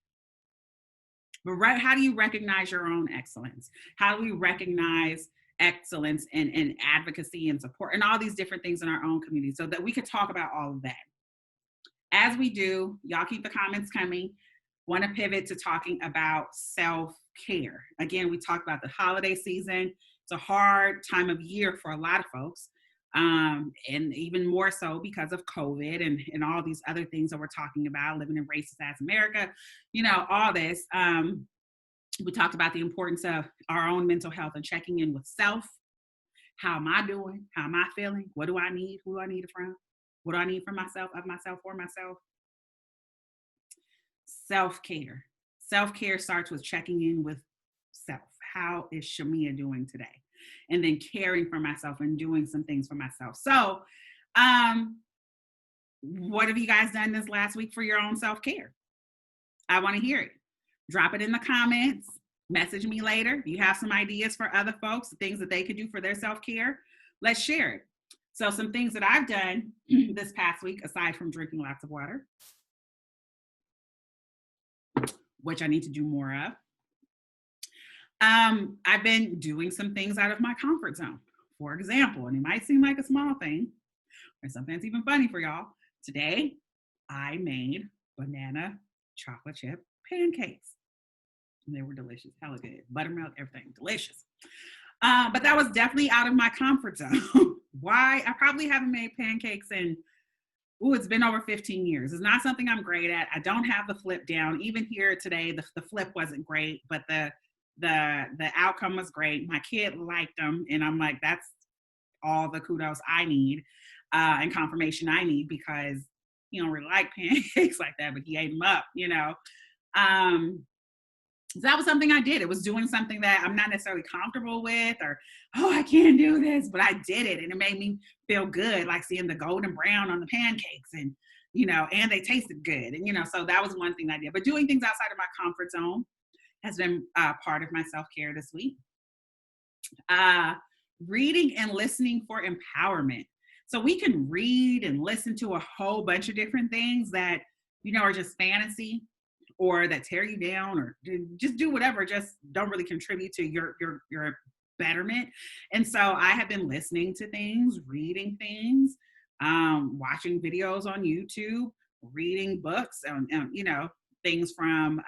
But right, how do you recognize your own excellence? How do we recognize excellence and advocacy and support and all these different things in our own community, so that we could talk about all of that? As we do, y'all keep the comments coming. Want to pivot to talking about self-care. Again, we talked about the holiday season. It's a hard time of year for a lot of folks. And even more so because of COVID and all these other things that we're talking about, living in racist ass America, you know, all this. We talked about the importance of our own mental health and checking in with self. How am I doing? How am I feeling? What do I need? Who do I need it from? What do I need from myself, of myself, for myself? Self-care. Self-care starts with checking in with self. How is Chamia doing today? and then caring for myself and doing some things for myself. So, what have you guys done this last week for your own self-care? I want to hear it. Drop it in the comments. Message me later. You have some ideas for other folks, things that they could do for their self-care. Let's share it. So some things that I've done this past week, aside from drinking lots of water, which I need to do more of. I've been doing some things out of my comfort zone. For example, and it might seem like a small thing, or something that's even funny for y'all. Today, I made banana chocolate chip pancakes. And they were delicious, hella good. Buttermilk, everything, delicious. But that was definitely out of my comfort zone. Why? I probably haven't made pancakes in, it's been over 15 years. It's not something I'm great at. I don't have the flip down. Even here today, the flip wasn't great, but the outcome was great. My kid liked them, and I'm like, that's all the kudos I need and confirmation I need, because he don't really like pancakes like that, but he ate them up, So that was something I did. It was doing something that I'm not necessarily comfortable with, or, I can't do this, but I did it. And it made me feel good, like seeing the golden brown on the pancakes, and, and they tasted good. And, so that was one thing I did. But doing things outside of my comfort zone has been part of my self-care this week. Reading and listening for empowerment. So we can read and listen to a whole bunch of different things that, are just fantasy, or that tear you down, or just do whatever, just don't really contribute to your betterment. And so I have been listening to things, reading things, watching videos on YouTube, reading books, things from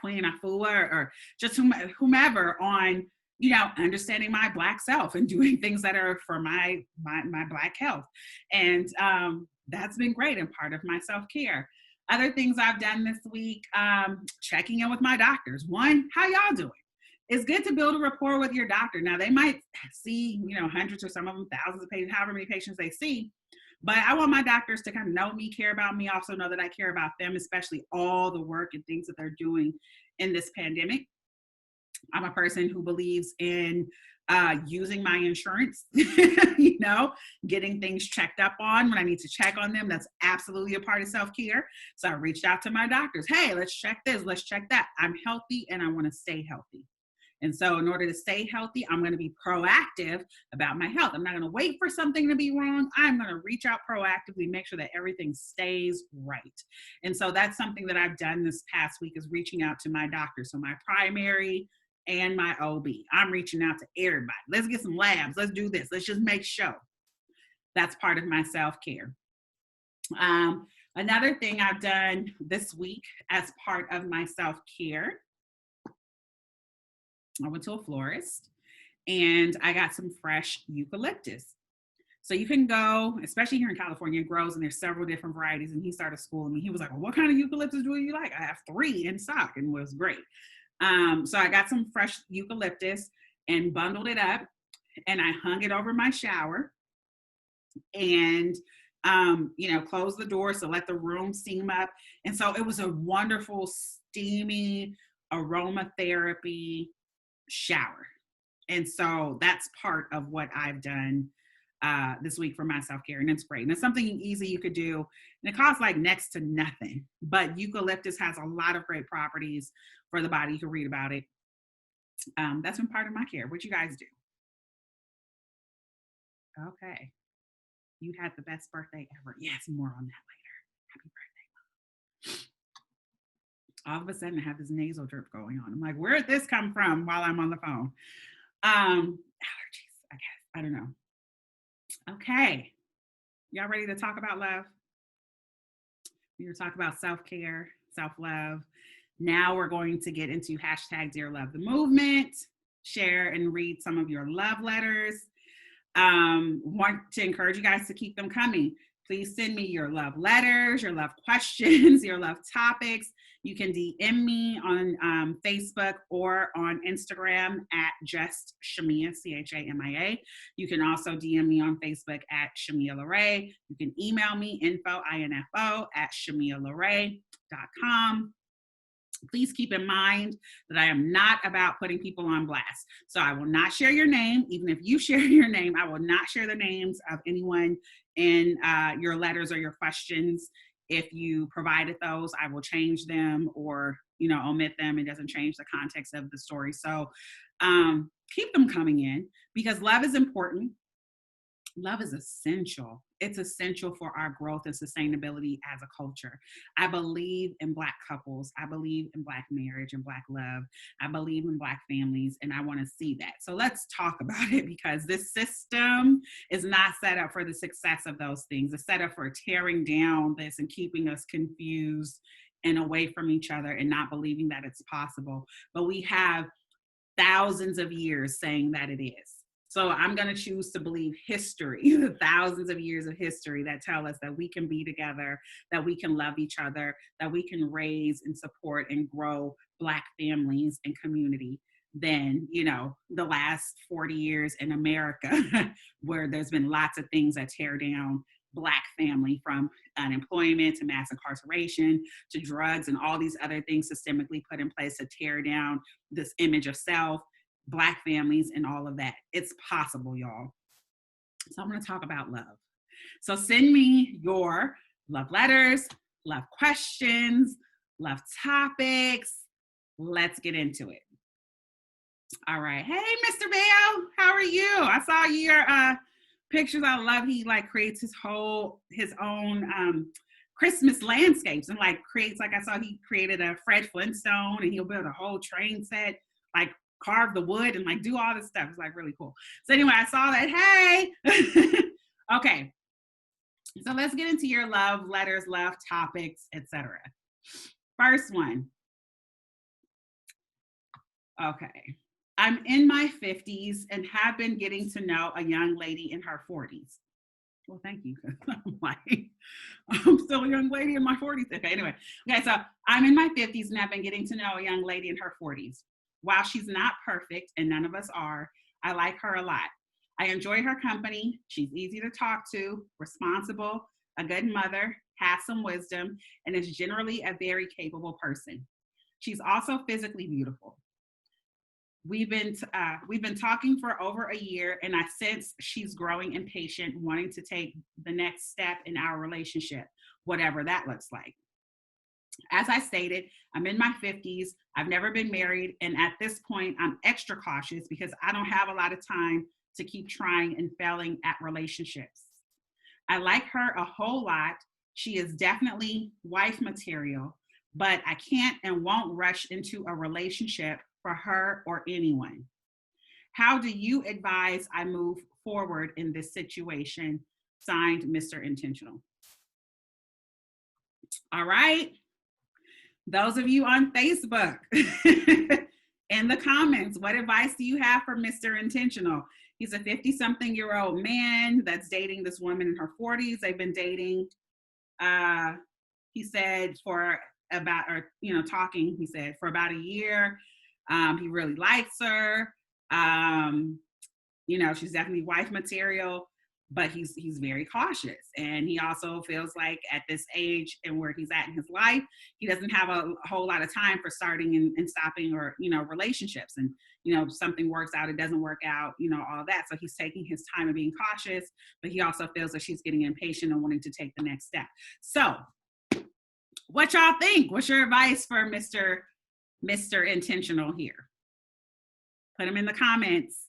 Queen Afua, or just whomever on, understanding my Black self and doing things that are for my Black health. And that's been great and part of my self-care. Other things I've done this week, checking in with my doctors. One, how y'all doing? It's good to build a rapport with your doctor. Now, they might see, hundreds or some of them thousands of patients, however many patients they see. But I want my doctors to kind of know me, care about me, also know that I care about them, especially all the work and things that they're doing in this pandemic. I'm a person who believes in using my insurance, getting things checked up on when I need to check on them. That's absolutely a part of self-care. So I reached out to my doctors. Hey, let's check this, let's check that. I'm healthy and I want to stay healthy. And so in order to stay healthy, I'm going to be proactive about my health. I'm not going to wait for something to be wrong. I'm going to reach out proactively, make sure that everything stays right. And so that's something that I've done this past week, is reaching out to my doctor. So my primary and my OB. I'm reaching out to everybody. Let's get some labs. Let's do this. Let's just make sure. That's part of my self-care. Another thing I've done this week as part of my self-care, I went to a florist and I got some fresh eucalyptus. So you can go, especially here in California, it grows, and there's several different varieties. And he started schooling me. He was like, well, what kind of eucalyptus do you like? I have 3 in stock, and it was great. So I got some fresh eucalyptus and bundled it up, and I hung it over my shower, and, closed the door. So let the room steam up. And so it was a wonderful, steamy aromatherapy shower. And so that's part of what I've done this week for my self-care, and it's great. And it's something easy you could do, and it costs like next to nothing. But eucalyptus has a lot of great properties for the body. You can read about it. That's been part of my care. What you guys do? Okay. You had the best birthday ever. Yes, more on that later. Happy birthday, Mom. All of a sudden, I have this nasal drip going on. I'm like, where did this come from while I'm on the phone? Allergies, I guess. I don't know. Okay. Y'all ready to talk about love? We're going to talk about self-care, self-love. Now we're going to get into hashtag Dear Love the Movement, share and read some of your love letters. Want to encourage you guys to keep them coming. Please send me your love letters, your love questions, your love topics. You can DM me on Facebook or on Instagram at just Chamia, Chamia. You can also DM me on Facebook at Chamia LaRae. You can email me info@chamialaray.com. Please keep in mind that I am not about putting people on blast. So I will not share your name. Even if you share your name, I will not share the names of anyone in your letters or your questions. If you provided those, I will change them or, omit them. It doesn't change the context of the story. So keep them coming in because love is important. Love is essential. It's essential for our growth and sustainability as a culture. I believe in Black couples. I believe in Black marriage and Black love. I believe in Black families, and I want to see that. So let's talk about it because this system is not set up for the success of those things. It's set up for tearing down this and keeping us confused and away from each other and not believing that it's possible. But we have thousands of years saying that it is. So I'm going to choose to believe history, the thousands of years of history that tell us that we can be together, that we can love each other, that we can raise and support and grow Black families and community than, the last 40 years in America, where there's been lots of things that tear down Black family, from unemployment to mass incarceration to drugs and all these other things systemically put in place to tear down this image of self, Black families, and all of that. It's possible, y'all. So I'm going to talk about love. So send me your love letters, love questions, love topics. Let's get into it. All right. Hey, Mr. Bell, how are you? I saw your pictures. I love he creates his own Christmas landscapes and creates, I saw he created a Fred Flintstone and he'll build a whole train set, carve the wood and do all this stuff. It's really cool. So anyway, I saw that. Hey. Okay. So let's get into your love letters, love topics, etc. First one. Okay. I'm in my 50s and have been getting to know a young lady in her 40s. Well, thank you. I'm still a young lady in my 40s. Okay, anyway. Okay, so I'm in my 50s and have been getting to know a young lady in her 40s. While she's not perfect, and none of us are, I like her a lot. I enjoy her company. She's easy to talk to, responsible, a good mother, has some wisdom, and is generally a very capable person. She's also physically beautiful. We've been talking for over a year, and I sense she's growing impatient, wanting to take the next step in our relationship, whatever that looks like. As I stated, I'm in my 50s. I've never been married. And at this point, I'm extra cautious because I don't have a lot of time to keep trying and failing at relationships. I like her a whole lot. She is definitely wife material, but I can't and won't rush into a relationship for her or anyone. How do you advise I move forward in this situation? Signed, Mr. Intentional. All right. Those of you on Facebook, in the comments, what advice do you have for Mr. Intentional? He's a 50-something-year-old man that's dating this woman in her 40s. They've been dating, he said, for about, talking, he said, for about a year. He really likes her. She's definitely wife material, but he's very cautious. And he also feels like at this age and where he's at in his life, he doesn't have a whole lot of time for starting and stopping or, relationships. And, something works out, it doesn't work out, all that. So he's taking his time and being cautious, but he also feels that she's getting impatient and wanting to take the next step. So what y'all think? What's your advice for Mr. Intentional here? Put them in the comments.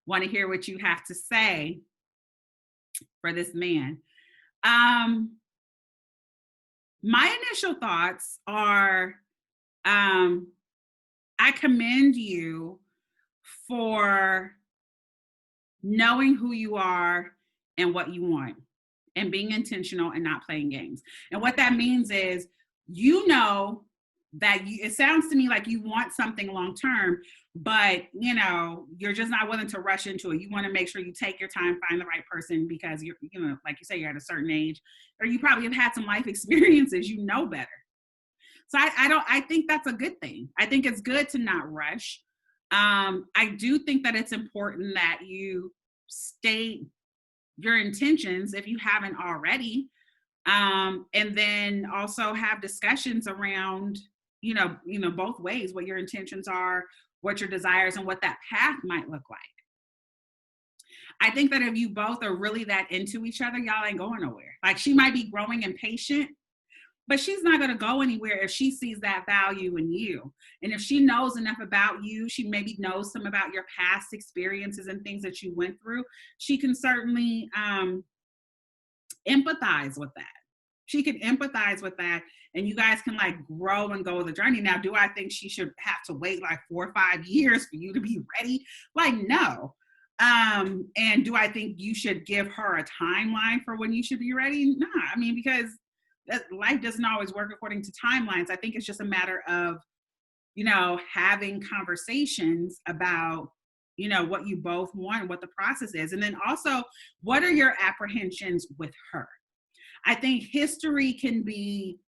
Want to hear what you have to say for this man. My initial thoughts are, I commend you for knowing who you are and what you want and being intentional and not playing games. And what that means is, that it sounds to me like you want something long-term, but you're just not willing to rush into it. You want to make sure you take your time, find the right person, because you're, like you say, you're at a certain age, or you probably have had some life experiences, better. So I think that's a good thing. I think it's good to not rush. I do think that it's important that you state your intentions if you haven't already. And then also have discussions around both ways, what your intentions are, what your desires, and what that path might look like. I think that if you both are really that into each other, y'all ain't going nowhere. Like, she might be growing impatient, but she's not going to go anywhere if she sees that value in you. And if she knows enough about you, she maybe knows some about your past experiences and things that you went through, she can certainly empathize with that. She can empathize with that, and you guys can like grow and go the journey. Now, do I think she should have to wait like 4 or 5 years for you to be ready? Like, no. And do I think you should give her a timeline for when you should be ready? Nah, I mean, because life doesn't always work according to timelines. I think it's just a matter of, having conversations about, what you both want, what the process is. And then also, what are your apprehensions with her? I think history can be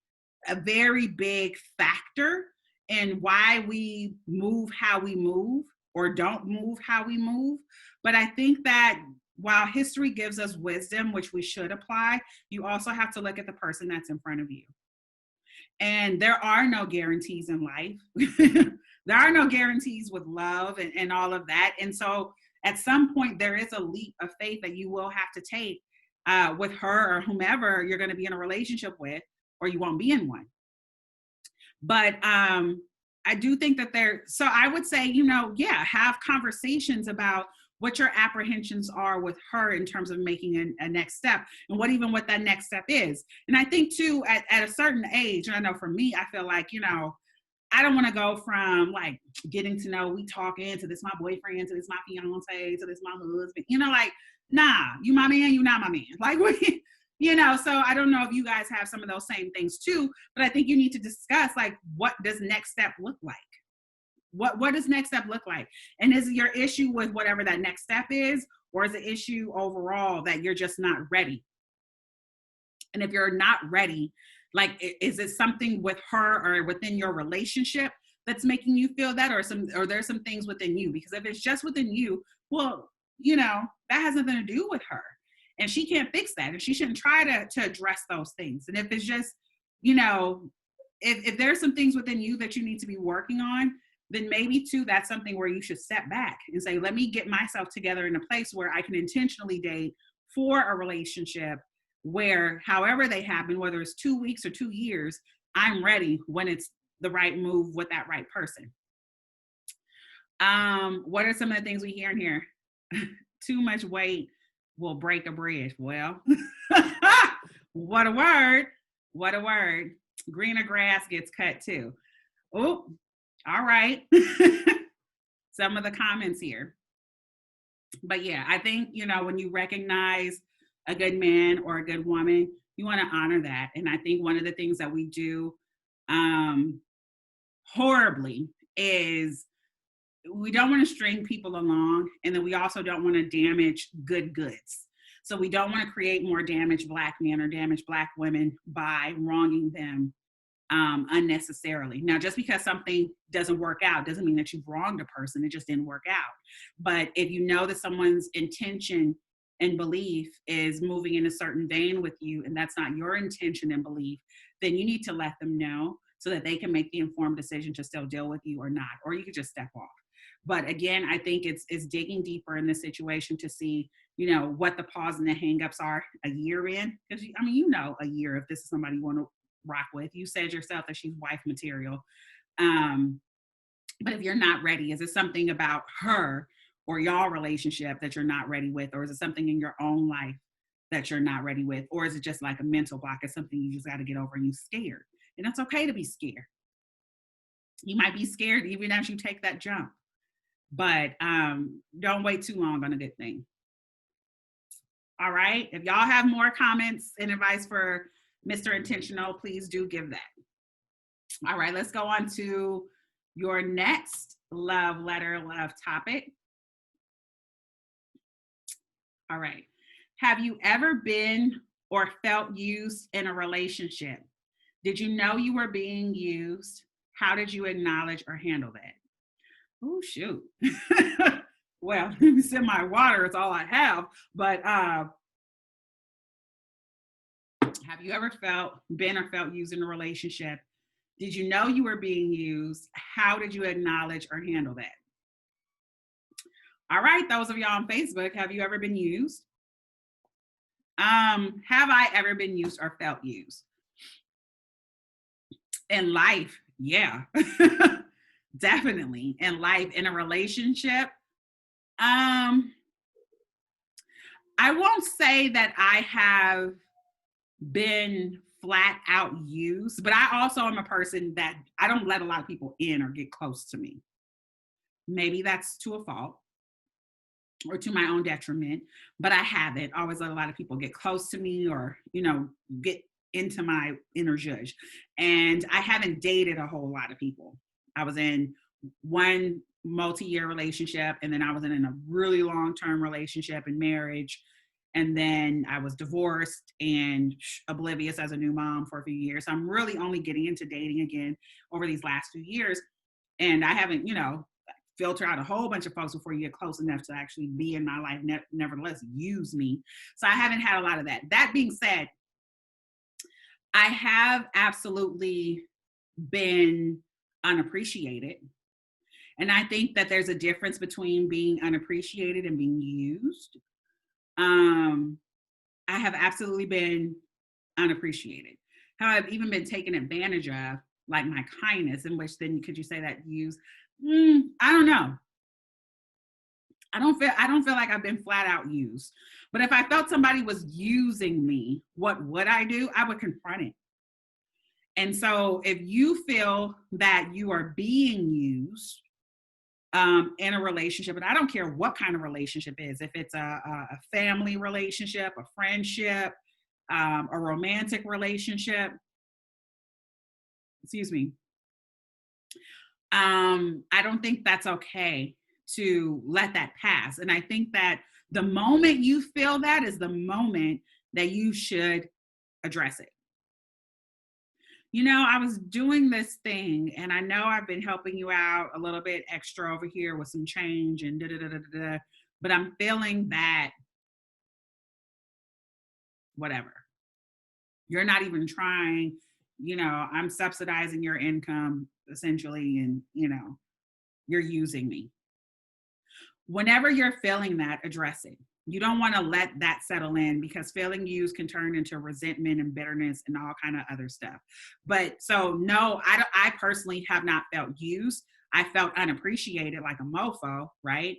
a very big factor in why we move how we move or don't move how we move. But I think that while history gives us wisdom, which we should apply, you also have to look at the person that's in front of you. And there are no guarantees in life. There are no guarantees with love and all of that. And so at some point, there is a leap of faith that you will have to take with her or whomever you're going to be in a relationship with, or you won't be in one. But I do think that so I would say, have conversations about what your apprehensions are with her in terms of making a next step, and what that next step is. And I think too, at a certain age, and I know for me, I feel like, I don't want to go from like getting to know, we talking, to this my boyfriend, to this my fiance, to this my husband, like, nah, you my man, you not my man. Like, so I don't know if you guys have some of those same things too, but I think you need to discuss, like, what does next step look like? What does next step look like? And is your issue with whatever that next step is, or is the issue overall that you're just not ready? And if you're not ready, like, is it something with her or within your relationship that's making you feel that, or there's some things within you? Because if it's just within you, well, that has nothing to do with her, and she can't fix that, and she shouldn't try to address those things. And if it's just, if there's some things within you that you need to be working on, then maybe too, that's something where you should step back and say, let me get myself together in a place where I can intentionally date for a relationship where, however they happen, whether it's 2 weeks or 2 years, I'm ready when it's the right move with that right person. What are some of the things we hear in here? Too much weight will break a bridge. Well, what a word. What a word. Greener grass gets cut too. Oh, all right. Some of the comments here. But yeah, I think, when you recognize a good man or a good woman, you want to honor that. And I think one of the things that we do horribly is we don't want to string people along, and then we also don't want to damage good goods. So we don't want to create more damaged Black men or damaged Black women by wronging them unnecessarily. Now, just because something doesn't work out doesn't mean that you've wronged a person. It just didn't work out. But if you know that someone's intention and belief is moving in a certain vein with you, and that's not your intention and belief, then you need to let them know so that they can make the informed decision to still deal with you or not, or you could just step off. But again, I think it's digging deeper in this situation to see, what the pause and the hangups are a year in. Because, a year, if this is somebody you want to rock with. You said yourself that she's wife material. But if you're not ready, is it something about her or y'all relationship that you're not ready with? Or is it something in your own life that you're not ready with? Or is it just like a mental block? It's something you just got to get over and you're scared. And that's okay to be scared. You might be scared even as you take that jump. But don't wait too long on a good thing. All right. If y'all have more comments and advice for Mr. Intentional, please do give that. All right, let's go on to your next love topic. All right. Have you ever been or felt used in a relationship? Did you know you were being used? How did you acknowledge or handle that? Oh, shoot. Well, send my water, it's all I have. But have you ever been or felt used in a relationship? Did you know you were being used? How did you acknowledge or handle that? All right, those of y'all on Facebook, have you ever been used? Have I ever been used or felt used? In life, yeah. Definitely. In life, in a relationship. I won't say that I have been flat out used, but I also am a person that I don't let a lot of people in or get close to me. Maybe that's to a fault or to my own detriment, but I haven't always let a lot of people get close to me or, get into my inner judge. And I haven't dated a whole lot of people. I was in one multi-year relationship, and then I was in a really long-term relationship and marriage. And then I was divorced and oblivious as a new mom for a few years. So I'm really only getting into dating again over these last few years. And I haven't, filter out a whole bunch of folks before you get close enough to actually be in my life, nevertheless use me. So I haven't had a lot of that. That being said, I have absolutely been unappreciated. And I think that there's a difference between being unappreciated and being used. I have absolutely been unappreciated. How I've even been taken advantage of, like my kindness, in which then could you say that used? I don't know. I don't feel like I've been flat out used. But if I felt somebody was using me, what would I do? I would confront it. And so if you feel that you are being used in a relationship, and I don't care what kind of relationship is, if it's a family relationship, a friendship, a romantic relationship, excuse me, I don't think that's okay to let that pass. And I think that the moment you feel that is the moment that you should address it. I was doing this thing, and I know I've been helping you out a little bit extra over here with some change and but I'm feeling that whatever. You're not even trying, I'm subsidizing your income essentially, and, you're using me. Whenever you're feeling that, address it. You don't want to let that settle in, because feeling used can turn into resentment and bitterness and all kind of other stuff. But so no, I personally have not felt used. I felt unappreciated like a mofo, right?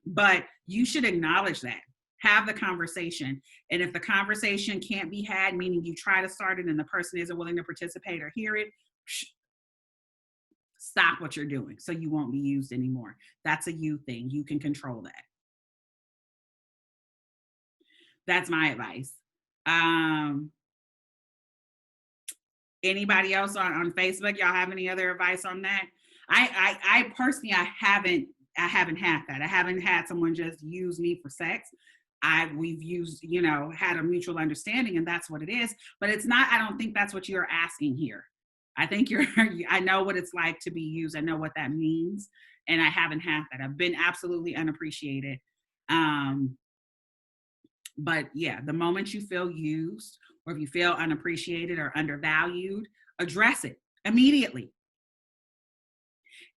But you should acknowledge that. Have the conversation. And if the conversation can't be had, meaning you try to start it and the person isn't willing to participate or hear it, stop what you're doing so you won't be used anymore. That's a you thing. You can control that. That's my advice. Anybody else on Facebook? Y'all have any other advice on that? I personally, I haven't had that. I haven't had someone just use me for sex. We've used, had a mutual understanding, and that's what it is. But it's not, I don't think that's what you're asking here. I think I know what it's like to be used. I know what that means. And I haven't had that. I've been absolutely unappreciated. But yeah, the moment you feel used, or if you feel unappreciated or undervalued, address it immediately.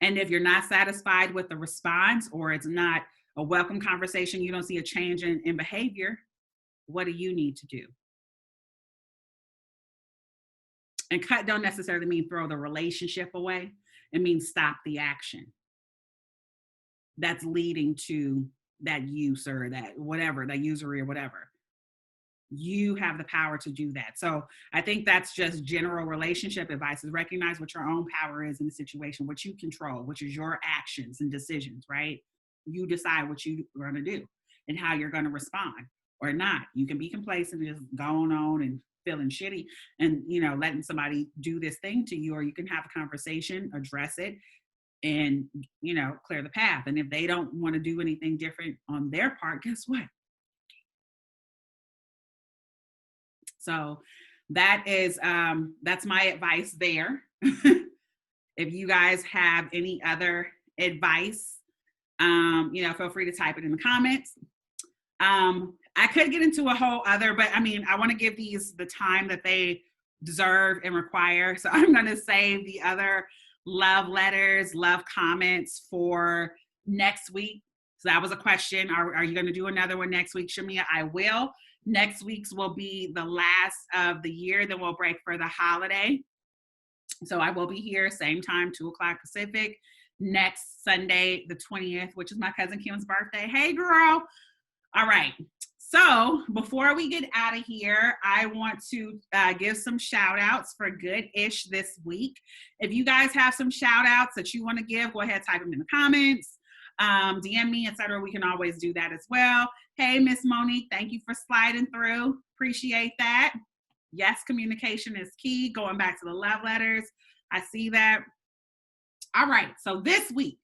And if you're not satisfied with the response, or it's not a welcome conversation, you don't see a change in behavior, what do you need to do? And cut don't necessarily mean throw the relationship away. It means stop the action that's leading to that use, or that whatever, that usury or whatever. You have the power to do that. So I think that's just general relationship advice, is recognize what your own power is in the situation, what you control, which is your actions and decisions, right? You decide what you're going to do and how you're going to respond or not. You can be complacent and just going on and feeling shitty and, letting somebody do this thing to you, or you can have a conversation, address it, and, clear the path. And if they don't want to do anything different on their part, guess what? So that is, that's my advice there. If you guys have any other advice, feel free to type it in the comments. I could get into a whole other, but I want to give these the time that they deserve and require. So I'm going to save the other love letters, love comments for next week. So that was a question. Are you going to do another one next week, Chamia? I will. Next week's will be the last of the year. Then we'll break for the holiday. So I will be here same time, 2:00 Pacific, next Sunday, the 20th, which is my cousin Kim's birthday. Hey, girl. All right. So before we get out of here, I want to give some shout outs for Good-ish this week. If you guys have some shout outs that you want to give, go ahead, type them in the comments, DM me, etc. We can always do that as well. Hey, Miss Monique, thank you for sliding through. Appreciate that. Yes, communication is key. Going back to the love letters. I see that. All right. So this week,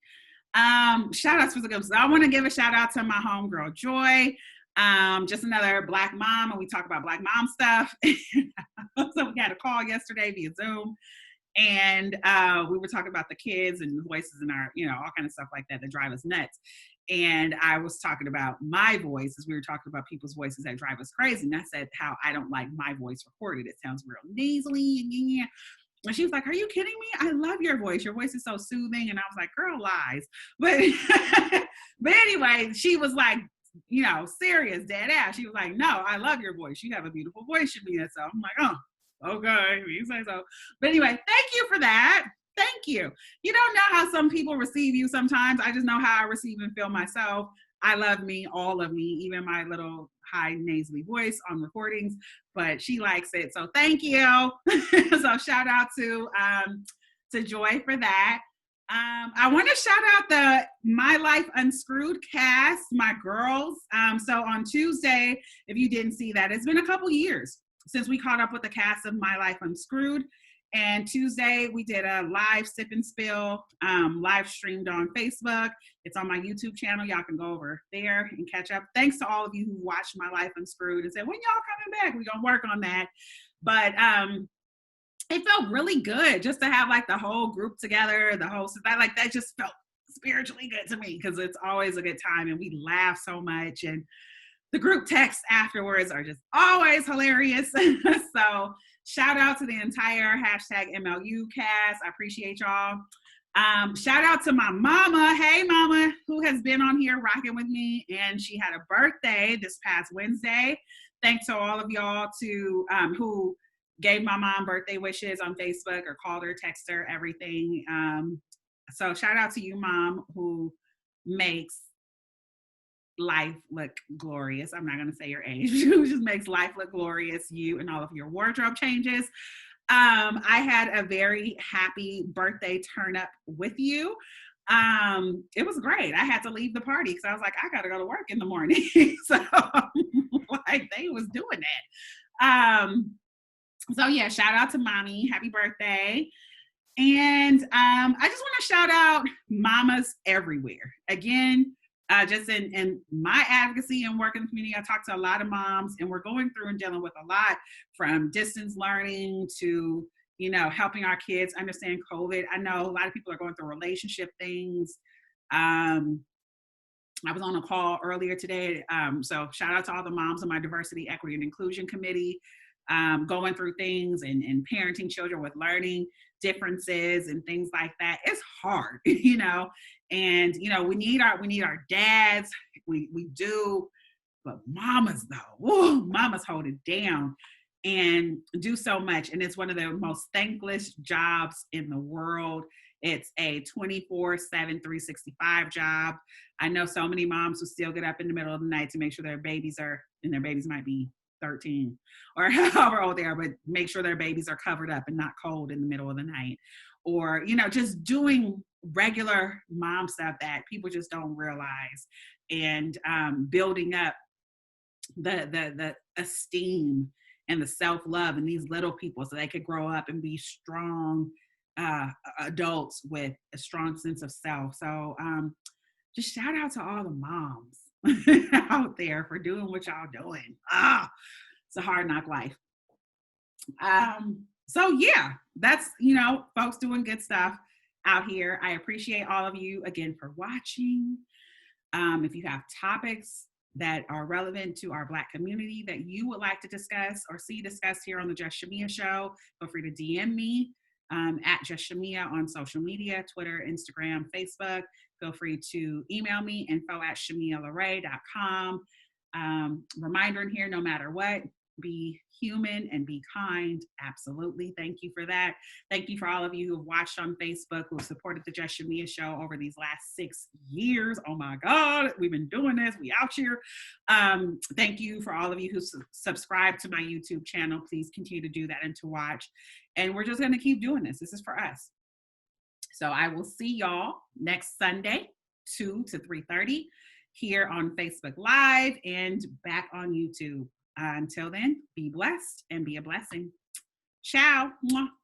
shout outs for the good. So I want to give a shout out to my homegirl, Joy. Just another Black mom, and we talk about Black mom stuff. So we had a call yesterday via Zoom, and we were talking about the kids and the voices in our, all kind of stuff like that drive us nuts. And I was talking about my voice as we were talking about people's voices that drive us crazy. And I said how I don't like my voice recorded. It sounds real nasally. And she was like, are you kidding me? I love your voice. Your voice is so soothing. And I was like, girl, lies. But anyway, she was like, serious, dead ass. She was like, no, I love your voice. You have a beautiful voice, Chamia. So I'm like, oh, okay, you say so. But anyway, thank you for that. Thank you. You don't know how some people receive you sometimes. I just know how I receive and feel myself. I love me, all of me, even my little high nasally voice on recordings, but she likes it. So thank you. So shout out to Joy for that. I want to shout out the My Life Unscrewed cast, my girls. So on Tuesday, if you didn't see that, it's been a couple years since we caught up with the cast of My Life Unscrewed. And Tuesday, we did a live sip and spill, live streamed on Facebook. It's on my YouTube channel. Y'all can go over there and catch up. Thanks to all of you who watched My Life Unscrewed and said, when y'all coming back? We're going to work on that. But it felt really good just to have like the whole group together, that just felt spiritually good to me because it's always a good time and we laugh so much. And the group texts afterwards are just always hilarious. So shout out to the entire #MLU cast. I appreciate y'all. Shout out to my mama. Hey, mama, who has been on here rocking with me. And she had a birthday this past Wednesday. Thanks to all of y'all who gave my mom birthday wishes on Facebook or called her, text her, everything. So shout out to you, mom, who makes life look glorious. I'm not going to say your age. Who just makes life look glorious, you and all of your wardrobe changes. I had a very happy birthday turn up with you. It was great. I had to leave the party because I was like, I got to go to work in the morning. So like they was doing that. So yeah, shout out to mommy. Happy birthday. And I just want to shout out mamas everywhere. Again, just in my advocacy and work in the community, I talk to a lot of moms, and we're going through and dealing with a lot from distance learning to, helping our kids understand COVID. I know a lot of people are going through relationship things. I was on a call earlier today. So shout out to all the moms on my diversity, equity, and inclusion committee, going through things and parenting children with learning differences and things like that. It's hard, and we need our dads. We do, but mamas though, mamas hold it down and do so much. And it's one of the most thankless jobs in the world. It's a 24/7, 365 job. I know so many moms who still get up in the middle of the night to make sure their babies might be 13 or however old they are, but make sure their babies are covered up and not cold in the middle of the night. Or, just doing regular mom stuff that people just don't realize, and building up the esteem and the self-love in these little people so they could grow up and be strong adults with a strong sense of self. So just shout out to all the moms out there for doing what y'all doing. It's a hard knock life. So yeah, that's, folks doing good stuff out here. I appreciate all of you again for watching. If you have topics that are relevant to our Black community that you would like to discuss or see discussed here on the Just Chamia Show, feel free to DM me at Just Chamia on social media, Twitter, Instagram, Facebook. Feel free to email me, info@chamialarray.com. Reminder in here, no matter what, be human and be kind. Absolutely. Thank you for that. Thank you for all of you who have watched on Facebook, who have supported the Just Chamia Show over these last 6 years. Oh my God, we've been doing this. We out here. Thank you for all of you who subscribe to my YouTube channel. Please continue to do that and to watch. And we're just going to keep doing this. This is for us. So I will see y'all next Sunday, 2 to 3:30 here on Facebook Live and back on YouTube. Until then, be blessed and be a blessing. Ciao. Mwah.